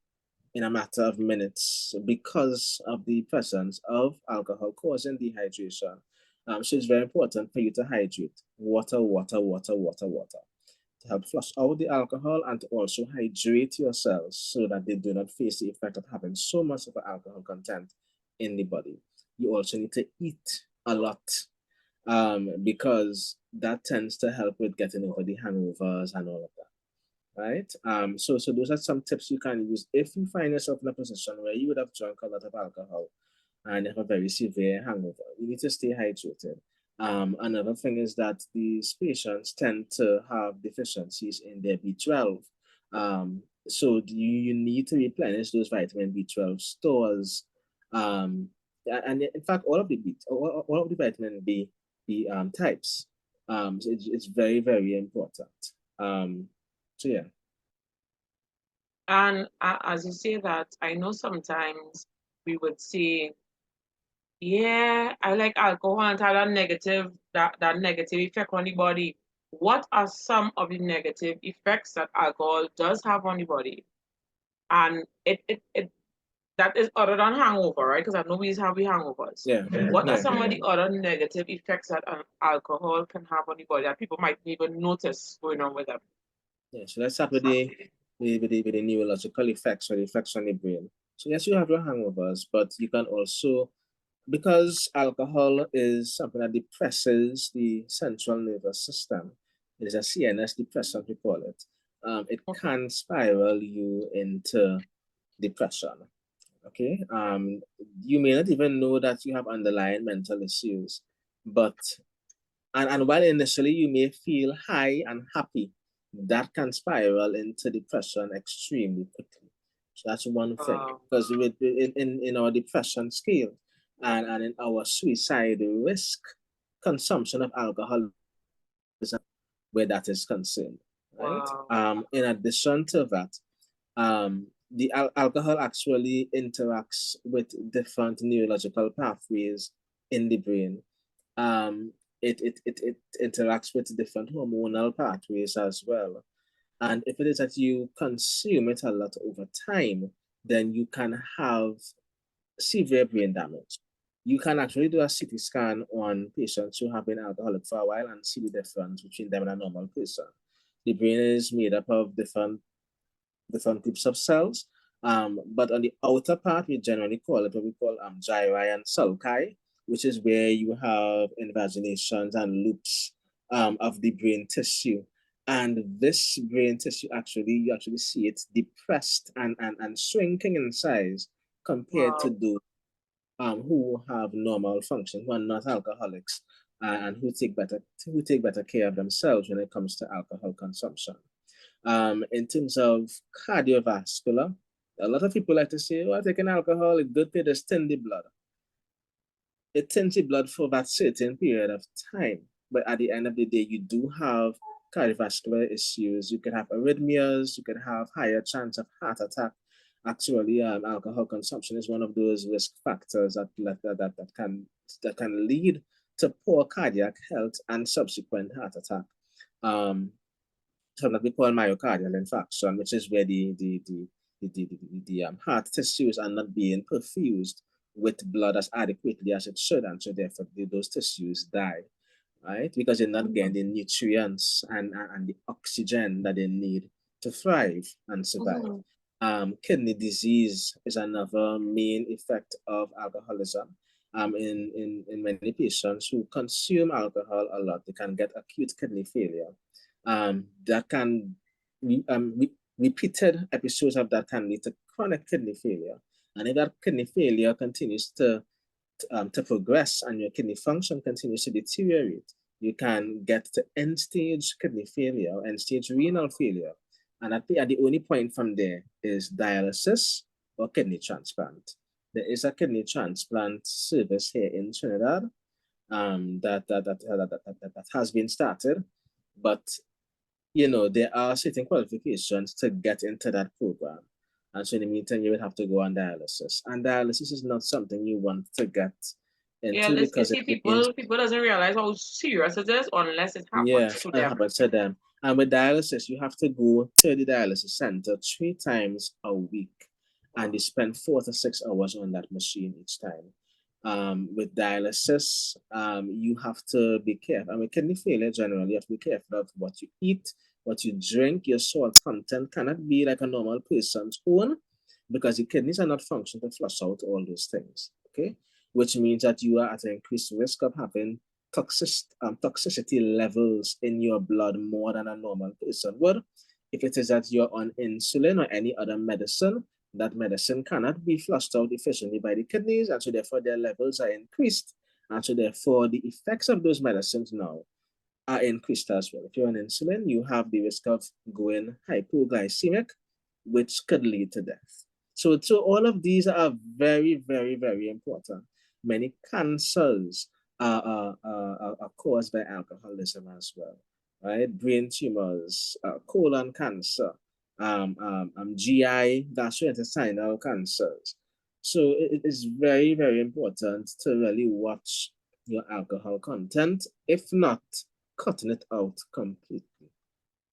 in a matter of minutes because of the presence of alcohol causing dehydration. So it's very important for you to hydrate. Water, water, water, water, water to help flush out the alcohol and to also hydrate your cells so that they do not face the effect of having so much of an alcohol content in the body. You also need to eat a lot because that tends to help with getting over the hangovers and all of that. Right. So those are some tips you can use if you find yourself in a position where you would have drunk a lot of alcohol and have a very severe hangover. You need to stay hydrated. Another thing is that these patients tend to have deficiencies in their B12. So you need to replenish those vitamin B12 stores. And in fact, all of the vitamin B types. So it's very, very important. So yeah. And as you say that, I know sometimes we would say, yeah, I like alcohol and it had a that negative effect on the body. What are some of the negative effects that alcohol does have on the body? And it that is other than hangover, right? Because I know we have the hangovers. Yeah. What are Yeah. some of the other negative effects that alcohol can have on the body that people might even notice going on with them? Yeah, so let's start with the neurological effects or the effects on the brain. So yes, you have your hangovers, but you can also, because alcohol is something that depresses the central nervous system, it is a CNS depressant, we call it. It can spiral you into depression. Okay. You may not even know that you have underlying mental issues, but and while initially you may feel high and happy, that can spiral into depression extremely quickly. So that's one thing. Because in our depression scale and in our suicide risk, consumption of alcohol is where that is concerned, right? Wow. In addition to that, the alcohol actually interacts with different neurological pathways in the brain. Um, it interacts with different hormonal pathways as well. And if it is that you consume it a lot over time, then you can have severe brain damage. You can actually do a CT scan on patients who have been alcoholic for a while and see the difference between them and a normal person. The brain is made up of different groups of cells. But on the outer part, we generally call it what we call gyri and sulci, which is where you have invaginations and loops of the brain tissue. And this brain tissue you actually see it depressed and shrinking in size compared to Wow. those who have normal function, who are not alcoholics, and who take better care of themselves when it comes to alcohol consumption. In terms of cardiovascular, a lot of people like to say, "Oh, taking alcohol is good to thin the blood." It thins the blood for that certain period of time, but at the end of the day, you do have cardiovascular issues. You could have arrhythmias. You could have higher chance of heart attack. Actually, alcohol consumption is one of those risk factors that can lead to poor cardiac health and subsequent heart attack. Something that we call myocardial infarction, which is where the heart tissues are not being perfused with blood as adequately as it should, and so therefore those tissues die, right? Because they're not getting the nutrients and the oxygen that they need to thrive and survive. Kidney disease is another main effect of alcoholism. In many patients who consume alcohol a lot, they can get acute kidney failure. That can repeated episodes of that can lead to chronic kidney failure. And if that kidney failure continues to progress and your kidney function continues to deteriorate, you can get to end-stage kidney failure, end-stage renal failure. And at the only point from there is dialysis or kidney transplant. There is a kidney transplant service here in Trinidad that has been started, but there are certain qualifications to get into that program. And so in the meantime, you would have to go on dialysis. And dialysis is not something you want to get into because people doesn't realize how serious it is unless it happens to them. It happens to them. And with dialysis, you have to go to the dialysis center 3 times a week. And you spend 4 to 6 hours on that machine each time. With dialysis, you have to be careful. With kidney failure, generally, you have to be careful of what you eat, what you drink. Your salt content cannot be like a normal person's own because the kidneys are not functioning to flush out all those things, okay? Which means that you are at an increased risk of having toxicity levels in your blood more than a normal person would. If it is that you're on insulin or any other medicine, that medicine cannot be flushed out efficiently by the kidneys, and so therefore their levels are increased. And so therefore the effects of those medicines now are increased as well. If you're on insulin, you have the risk of going hypoglycemic, which could lead to death. So all of these are very, very, very important. Many cancers are caused by alcoholism as well, right? Brain tumors, colon cancer, GI, gastrointestinal cancers. So it is very, very important to really watch your alcohol content, if not cutting it out completely.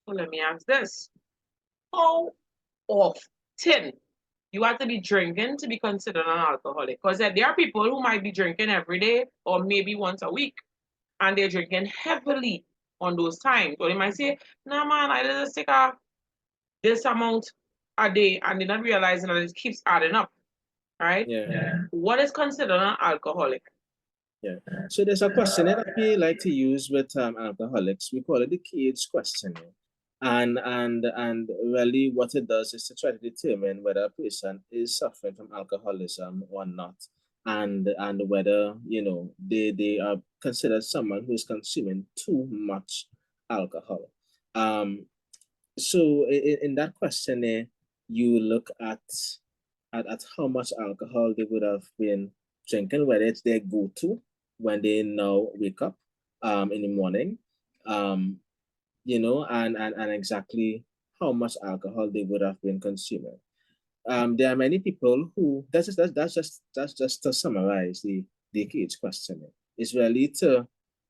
So let me ask this. How often you have to be drinking to be considered an alcoholic? Because there are people who might be drinking every day or maybe once a week, and they're drinking heavily on those times. Or they might say, nah, man, I just take this amount a day, and they're not realizing that it keeps adding up, right? Yeah. What is considered an alcoholic? Yeah. So there's a questionnaire that we like to use with alcoholics. We call it the Cage questionnaire. And really what it does is to try to determine whether a person is suffering from alcoholism or not. And whether, they are considered someone who is consuming too much alcohol. So in that questionnaire, you look at how much alcohol they would have been drinking, whether it's their go-to when they now wake up in the morning, and exactly how much alcohol they would have been consuming. There are many people who that's just to summarize the Cage questionnaire. It's really to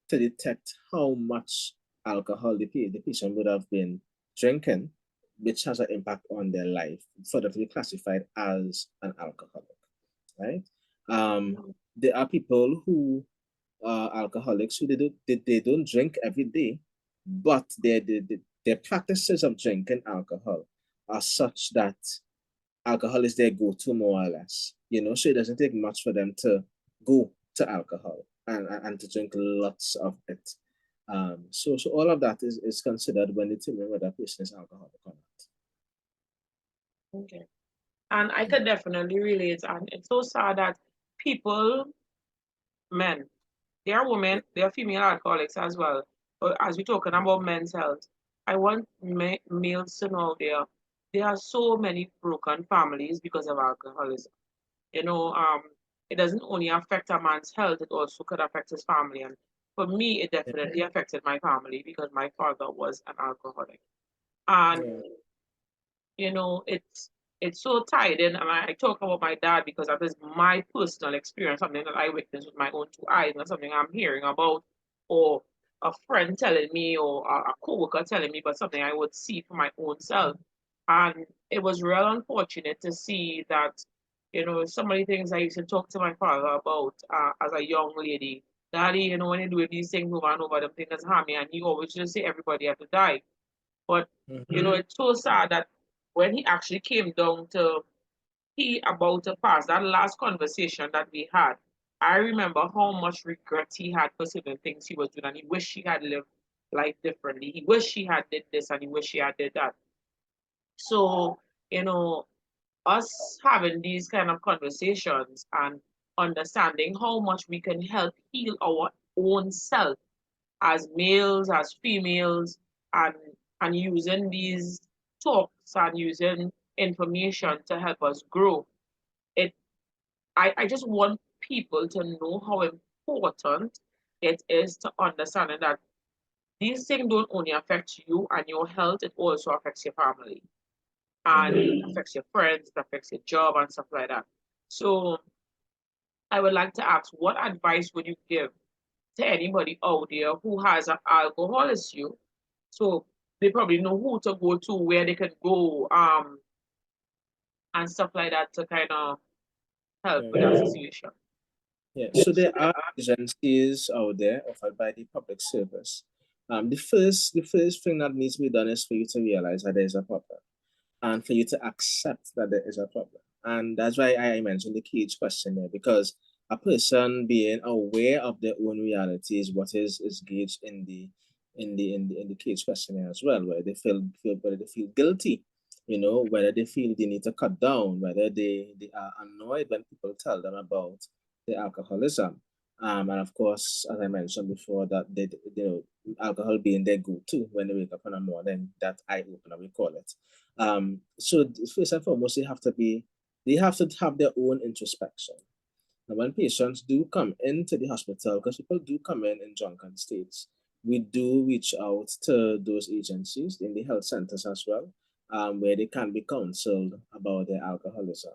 detect how much alcohol the patient would have been drinking, which has an impact on their life for them to be classified as an alcoholic, right? There are people who are alcoholics who they don't drink every day, but their practices of drinking alcohol are such that alcohol is their go-to more or less, so it doesn't take much for them to go to alcohol and to drink lots of it. So all of that is considered when determining whether a person is alcoholic or not. Okay. And I could definitely relate. And it's so sad that people, men, there are women, there are female alcoholics as well. But as we're talking about men's health, I want males to know there are so many broken families because of alcoholism. It doesn't only affect a man's health, it also could affect his family. And for me, it definitely affected my family because my father was an alcoholic. And you know, it's so tied in. And I talk about my dad because that is my personal experience, something that I witnessed with my own two eyes, not something I'm hearing about or a friend telling me or a coworker telling me, but something I would see for my own self. And it was real unfortunate to see that, you know, some of the things I used to talk to my father about as a young lady. Daddy, you know, when you do these things over and over, them things harm me, and he always just say everybody have to die. But you know, it's so sad that when he actually came down to he about to pass, that last conversation that we had, I remember how much regret he had for certain things he was doing, and he wished he had lived life differently. He wished he had did this, and he wished he had did that. So, you know, us having these kind of conversations and understanding how much we can help heal our own self as males, as females, and and using these talks and using information to help us grow. It I just want people to know how important it is to understand that these things don't only affect you and your health, it also affects your family and it affects your friends, it affects your job and stuff like that. So I would like to ask, what advice would you give to anybody out there who has an alcohol issue? So they probably know who to go to, where they can go, and stuff like that to kind of help with that situation. Yeah, so there are agencies out there offered by the public service. The first thing that needs to be done is for you to realize that there is a problem, and for you to accept that there is a problem. And that's why I mentioned the cage question there, because a person being aware of their own reality is what is gauged in the cage questionnaire as well, where they whether they feel guilty, you know, whether they feel they need to cut down, whether they are annoyed when people tell them about the alcoholism. And of course, as I mentioned before, that you know, alcohol being their go-to when they wake up in the morning, that eye opener we call it. So first and foremost, they have to have their own introspection. And when patients do come into the hospital, because people do come in drunken states, we do reach out to those agencies in the health centers as well, where they can be counseled about their alcoholism.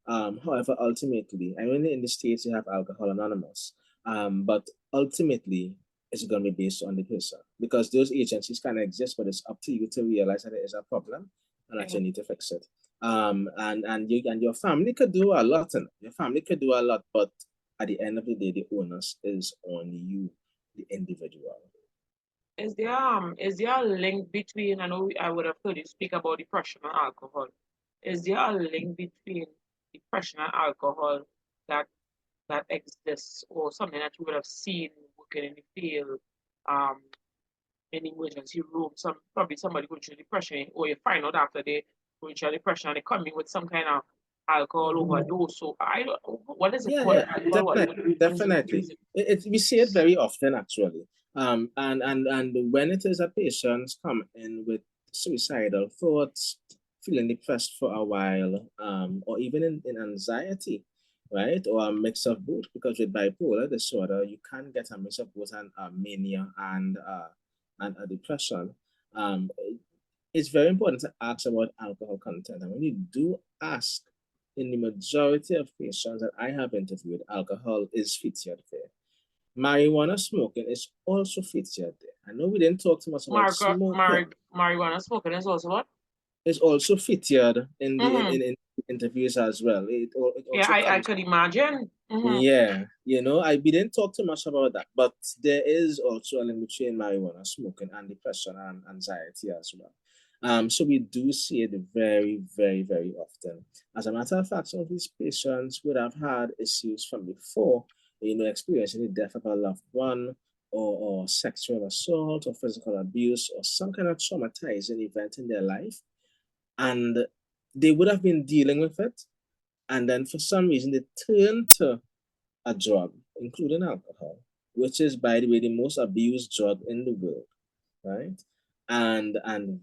However, ultimately, I mean, in the States, you have Alcohol Anonymous, but ultimately, it's going to be based on the person because those agencies can exist, but it's up to you to realize that there is a problem and that you need to fix it. And your family could do a lot, and your family could do a lot, but at the end of the day, the onus is on you, the individual. Is there a link between, I know I would have heard you speak about depression and alcohol. Is there a link between depression and alcohol that that exists or something that you would have seen working in the field, um, in the emergency room, probably somebody going through depression, or you find out after they going through depression and they come in with some kind of alcohol overdose. So I don't what is it Yeah, called? yeah, Alcohol what? definitely. We see it very often actually. And when it is a patient come in with suicidal thoughts, feeling depressed for a while, or even in anxiety, right? Or a mix of both, because with bipolar disorder, you can get a mix of both and mania and a depression. Um, it's very important to ask about alcohol content. And when you do ask, in the majority of patients that I have interviewed, alcohol is featured there. Marijuana smoking is also featured there. I know we didn't talk too much about smoking. Marijuana smoking is also what? It's also featured Mm-hmm. in interviews as well. It Yeah, also I comes. could imagine. Mm-hmm. Yeah, you know, we didn't talk too much about that, but there is also a link between marijuana smoking and depression and anxiety as well. So we do see it very, very, very often. As a matter of fact, some of these patients would have had issues from before, you know, experiencing the death of a loved one, or sexual assault, or physical abuse, or some kind of traumatizing event in their life, and they would have been dealing with it, and then for some reason they turn to a drug, including alcohol, which is, by the way, the most abused drug in the world, right? And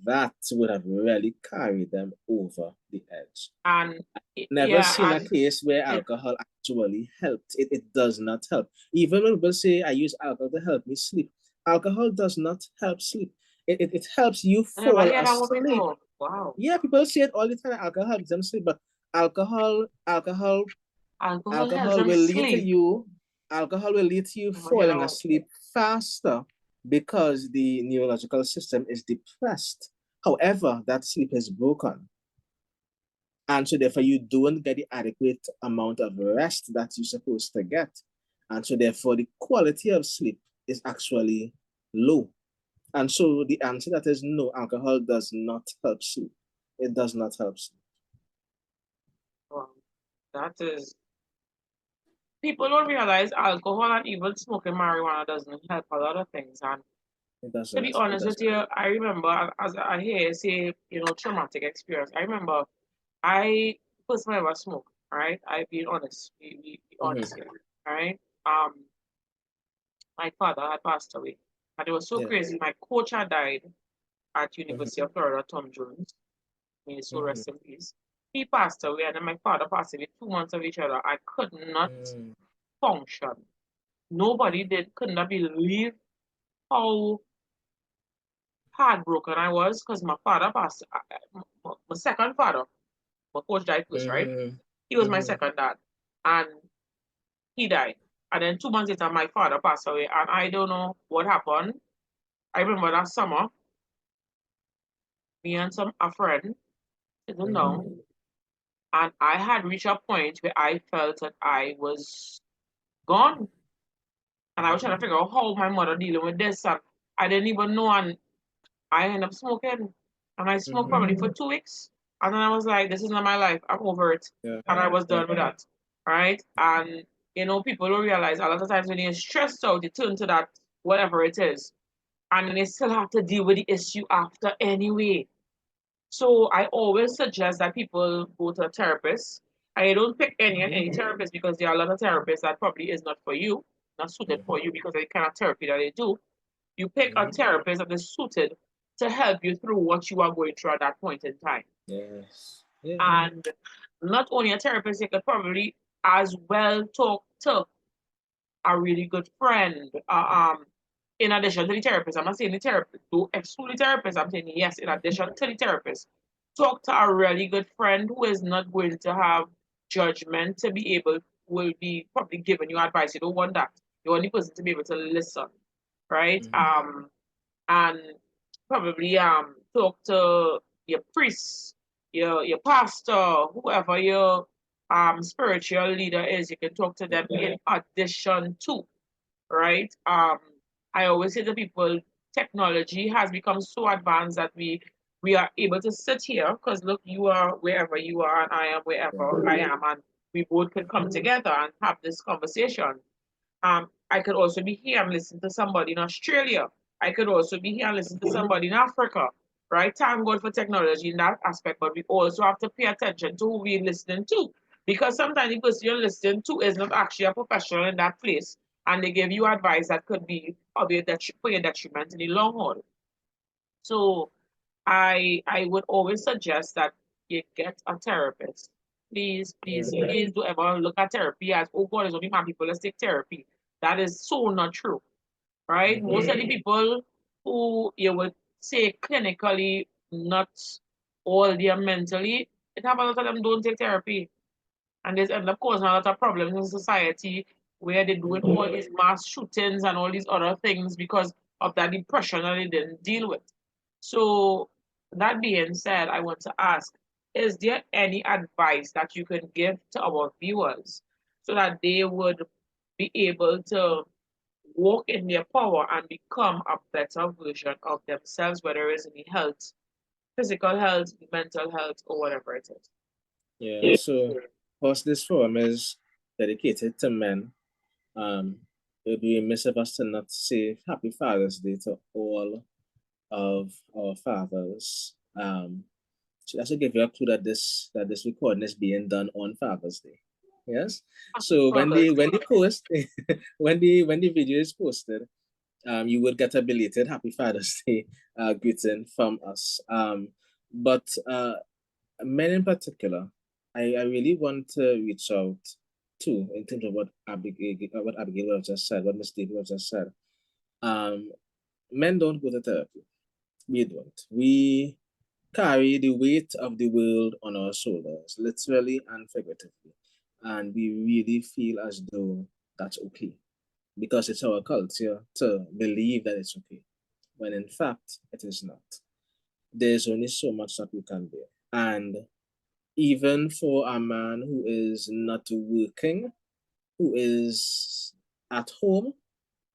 that would have really carried them over the edge. And Never yeah, seen a and case where it, alcohol actually helped. It does not help. Even when people say, I use alcohol to help me sleep, alcohol does not help sleep. It helps you I never fall heard that one asleep. before. Wow. Yeah, people say it all the time. Alcohol helps them sleep, but alcohol, alcohol, Alcohol helps alcohol them will lead to sleep. you. Alcohol will lead to you I never heard that falling one. asleep faster because the neurological system is depressed. However, that sleep is broken. And so therefore you don't get the adequate amount of rest that you're supposed to get. And so therefore the quality of sleep is actually low. And so the answer that is no, alcohol does not help sleep. It does not help sleep. Wow. That is, people don't realize alcohol and even smoking marijuana doesn't help a lot of things. And It to be doesn't. It honest with doesn't. you, I remember as I hear you say, traumatic experience. I remember I first time I ever smoked, right? I being honest, be honest Mm-hmm. here, right? Um, my father had passed away. And it was so Yeah. crazy. My coach had died at University Mm-hmm. of Florida, Tom Jones. May his soul Mm-hmm. rest in peace. He passed away, and then my father passed away 2 months of each other. I could not Mm-hmm. function. Nobody could not believe how heartbroken I was because my father passed. My second father, my coach died first, right? He was my Mm-hmm. second dad, and he died. And then 2 months later, my father passed away, and I don't know what happened. I remember that summer, me and a friend sitting Mm-hmm. down, and I had reached a point where I felt that I was gone. And I was trying to figure out how my mother dealing with this, and I didn't even know. And I ended up smoking, and I smoked Mm-hmm. probably for 2 weeks, and then I was like, "This is not my life. I'm over it," Yeah. and I was Yeah. done with that, right? And people don't realize a lot of times when you're stressed out, you turn to that whatever it is, and then you still have to deal with the issue after anyway. So I always suggest that people go to a therapist. I don't pick any therapist because there are a lot of therapists that probably is not for you, not suited for you because of the kind of therapy that they do. You pick a Mm-hmm. therapist that is suited to help you through what you are going through at that point in time. Yes. Yeah. And not only a therapist, you could probably as well talk to a really good friend. In addition to the therapist, I'm not saying the therapist, do exclude the therapist. I'm saying yes, in addition to the therapist, talk to a really good friend who is not going to have judgment to be able, will be probably giving you advice. You don't want that. You want the person to be able to listen, right? Mm-hmm. And probably talk to your priest, your pastor, whoever your spiritual leader is. You can talk to them in addition to, right? I always say to people, technology has become so advanced that we are able to sit here because look, you are wherever you are and I am wherever I am, and we both can come together and have this conversation. I could also be here and listen to somebody in Australia. I could also be here and listen to somebody in Africa, right? Thank God for technology in that aspect, but we also have to pay attention to who we're listening to. Because sometimes the person you're listening to is not actually a professional in that place, and they give you advice that could be of your for your detriment in the long haul. So I would always suggest that you get a therapist. Please, please, Yeah. please don't ever look at therapy as, oh God, it's only my people that take therapy. That is so not true, right? Most Mm-hmm. of the people who you would say clinically not all they are mentally, it have a lot of them don't take therapy. And this end up causing a lot of problems in society where they're doing all these mass shootings and all these other things because of that depression that they didn't deal with. So, that being said, I want to ask, is there any advice that you can give to our viewers so that they would be able to walk in their power and become a better version of themselves, whether it's in the health, physical health, mental health, or whatever it Yeah. is? So, course, this forum is dedicated to men. It would be remiss of us to not say Happy Father's Day to all of our fathers. So that should give you a clue that this recording is being done on Father's Day. Yes. Happy So Father's when the Day. post when the video is posted, you will get a belated Happy Father's Day greeting from us. But men in particular, I really want to reach out too, in terms of what Abigail just said, what Miss David just said. Men don't go to therapy. We don't. We carry the weight of the world on our shoulders, literally and figuratively. And we really feel as though that's okay because it's our culture to believe that it's okay, when in fact it is not. There's only so much that we can bear. And even for a man who is not working, who is at home,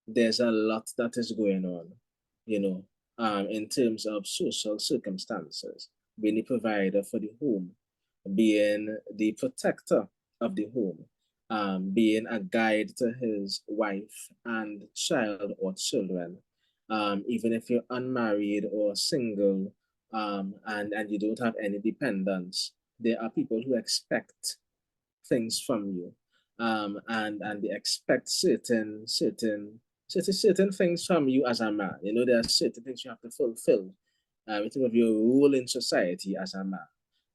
there's a lot that is going on, you know, in terms of social circumstances, being the provider for the home, being the protector of the home, being a guide to his wife and child or children, even if you're unmarried or single, and you don't have any dependents, there are people who expect things from you, and they expect certain things from you as a man. You know, there are certain things you have to fulfill in terms of your role in society as a man.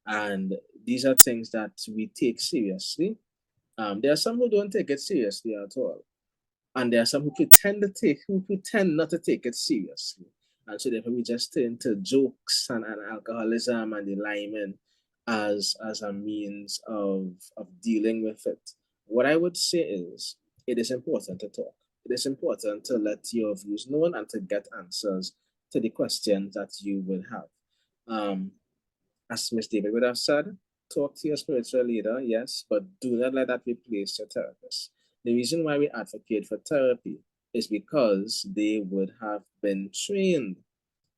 And these are things that we take seriously. There are some who don't take it seriously at all. And there are some who pretend not to take it seriously. And so therefore we just turn to jokes and alcoholism and the liming as a means of dealing with it. What I would say is it is important to talk. It is important to let your views known and to get answers to the questions that you will have. Um, as Miss David would have said, talk to your spiritual leader, yes, but do not let that replace your therapist. The reason why we advocate for therapy is because they would have been trained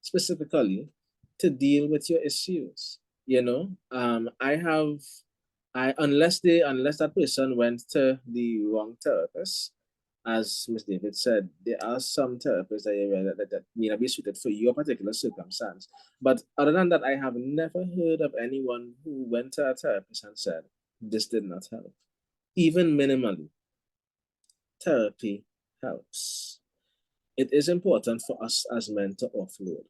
specifically to deal with your issues. You know, I unless that person went to the wrong therapist, as Ms. David said, there are some therapists that may not be suited for your particular circumstance. But other than that, I have never heard of anyone who went to a therapist and said, this did not help. Even minimally, therapy helps. It is important for us as men to offload.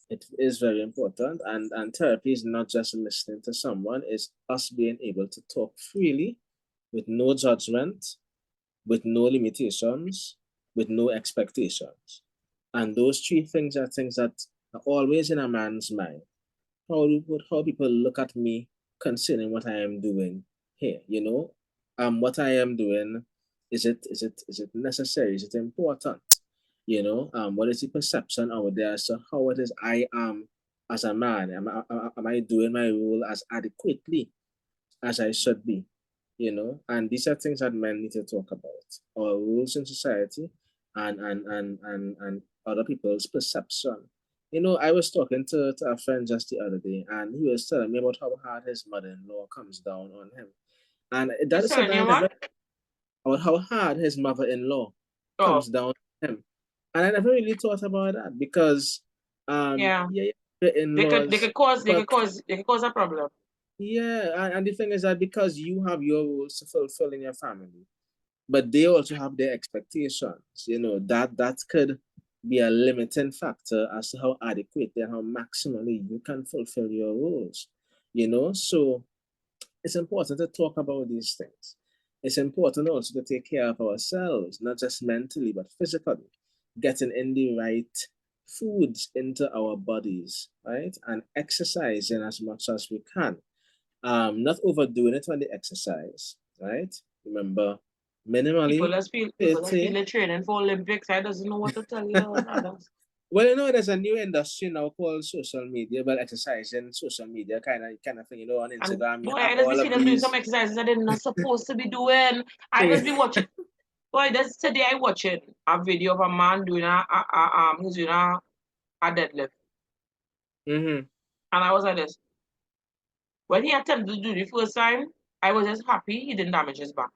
It is very important. And therapy is not just listening to someone, it's us being able to talk freely with no judgment, with no limitations, with no expectations. And those three things are things that are always in a man's mind. How people look at me concerning what I am doing here, you know? What I am doing, is it necessary? Is it important? You know, what is the perception out there? So how it is I am as a man? Am I doing my role as adequately as I should be? You know, and these are things that men need to talk about. Our rules in society and other people's perception. You know, I was talking to a friend just the other day, and he was telling me about how hard his mother-in-law comes down on him. And that He's is something telling I you never, what? about how hard his mother-in-law Oh, comes down on him. And I never really thought about that because yeah. yeah, the in-laws, but They could cause a problem. yeah, and the thing is that because you have your roles to fulfill in your family, but they also have their expectations. You know, that could be a limiting factor as to how adequate and how maximally you can fulfill your roles. You know, so it's important to talk about these things. It's important also to take care of ourselves, not just mentally, but physically, getting in the right foods into our bodies, right? And exercising as much as we can. Not overdoing it on the exercise, right? Remember, minimally People that 30. feel they're training for Olympics. I doesn't know what to tell you. Well, you know, there's a new industry now called social media, well, exercising, social media kind of thing. You know, on And Instagram, you boy, have I just be all seeing of them doing some these. exercises that they're not supposed to be doing. I just be watching. Boy, that's today I watching a video of a man doing he's doing a deadlift. Mm-hmm. And I was like this. When he attempted to do the first time, I was just happy he didn't damage his back.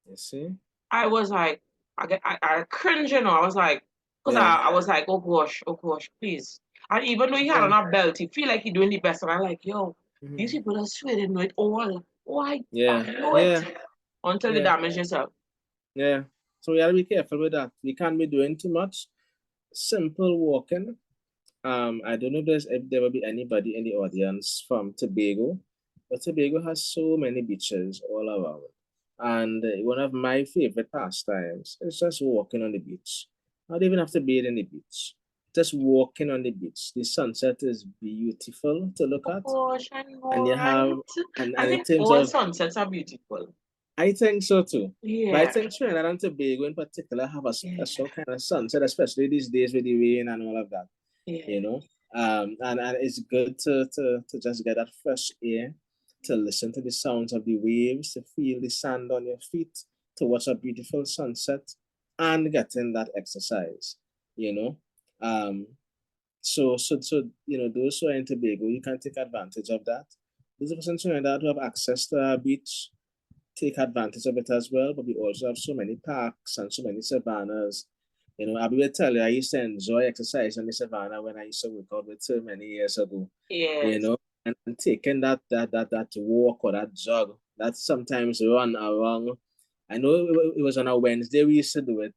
You see? I was like, I cringe, you know. I was like, because Yeah. I was like, oh gosh, please. And even though he had Yeah. on a belt, he feel like he doing the best. And I'm like, yo, these Mm-hmm. people are swear they know it all. Why? Yeah. I know Yeah. it until they Yeah. damage yourself. Yeah. So we gotta be careful with that. We can't be doing too much. Simple walking. I don't know if there will be anybody in the audience from Tobago, but Tobago has so many beaches all around. And one of my favorite pastimes is just walking on the beach. Not even have to bathe in the beach. Just walking on the beach. The sunset is beautiful to look Oh at. gosh, I know, And you right? have, I and in think terms all of, sunsets are beautiful. I think so too. But I Yeah. think Trinidad and Tobago in particular have a Yeah. special kind of sunset, especially these days with the rain and all of that. Yeah. You know, and it's good to just get that fresh air, to listen to the sounds of the waves, to feel the sand on your feet, to watch a beautiful sunset, and getting that exercise. You know, so those who are in Tobago, you can take advantage of that. Those of us in Trinidad who have access to our beach, take advantage of it as well. But we also have so many parks and so many savannas. You know, I will tell you, I used to enjoy exercise in the savannah when I used to work out with so many years ago. You Yes. know, and taking that walk or that jog, that sometimes run around. I know it was on a Wednesday we used to do it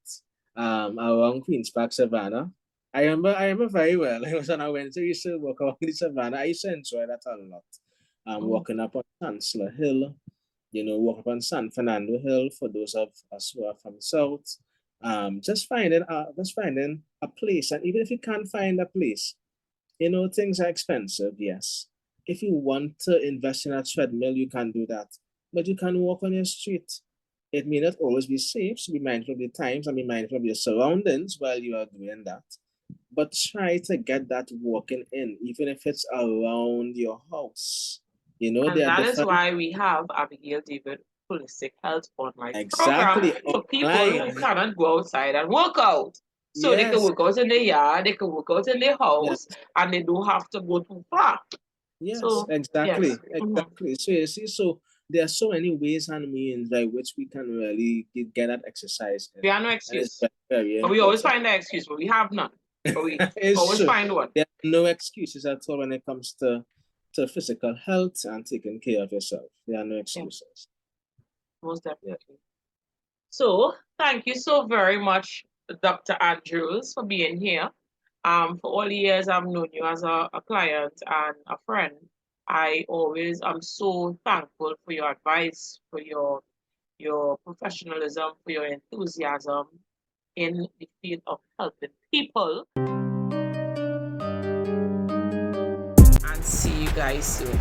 around Queens Park Savannah. I remember very well. It was on a Wednesday we used to walk around the savannah. I used to enjoy that a lot. Walking up on Chancellor Hill, walk up on San Fernando Hill for those of us who are from South. Just finding a place, and even if you can't find a place, things are expensive. Yes, if you want to invest in a treadmill, you can do that, but you can walk on your street. It may not always be safe, so be mindful of the times and be mindful of your surroundings while you are doing that. But try to get that walking in, even if it's around your house. And There are that is different. why we have Abigail David Holistic Health online program Exactly, for people who online. cannot go outside and work out. So they can Yes, work out in their yard, they can work out in their yes, house, and they don't have to go too far. yes, So yes. exactly, exactly. So you see, so there are so many ways and means by which we can really get that exercise in, We have no and it's excuse. very, very But we always important. find an excuse, but we have none. But we It's always true. find one. There are no excuses at all when it comes to physical health and taking care of yourself. There are no Yeah, excuses. most Yeah. definitely. So thank you so very much, Dr. Andrews, for being here. For all the years I've known you as a client and a friend, I always am so thankful for your advice, for your professionalism, for your enthusiasm in the field of helping people. And see you guys soon.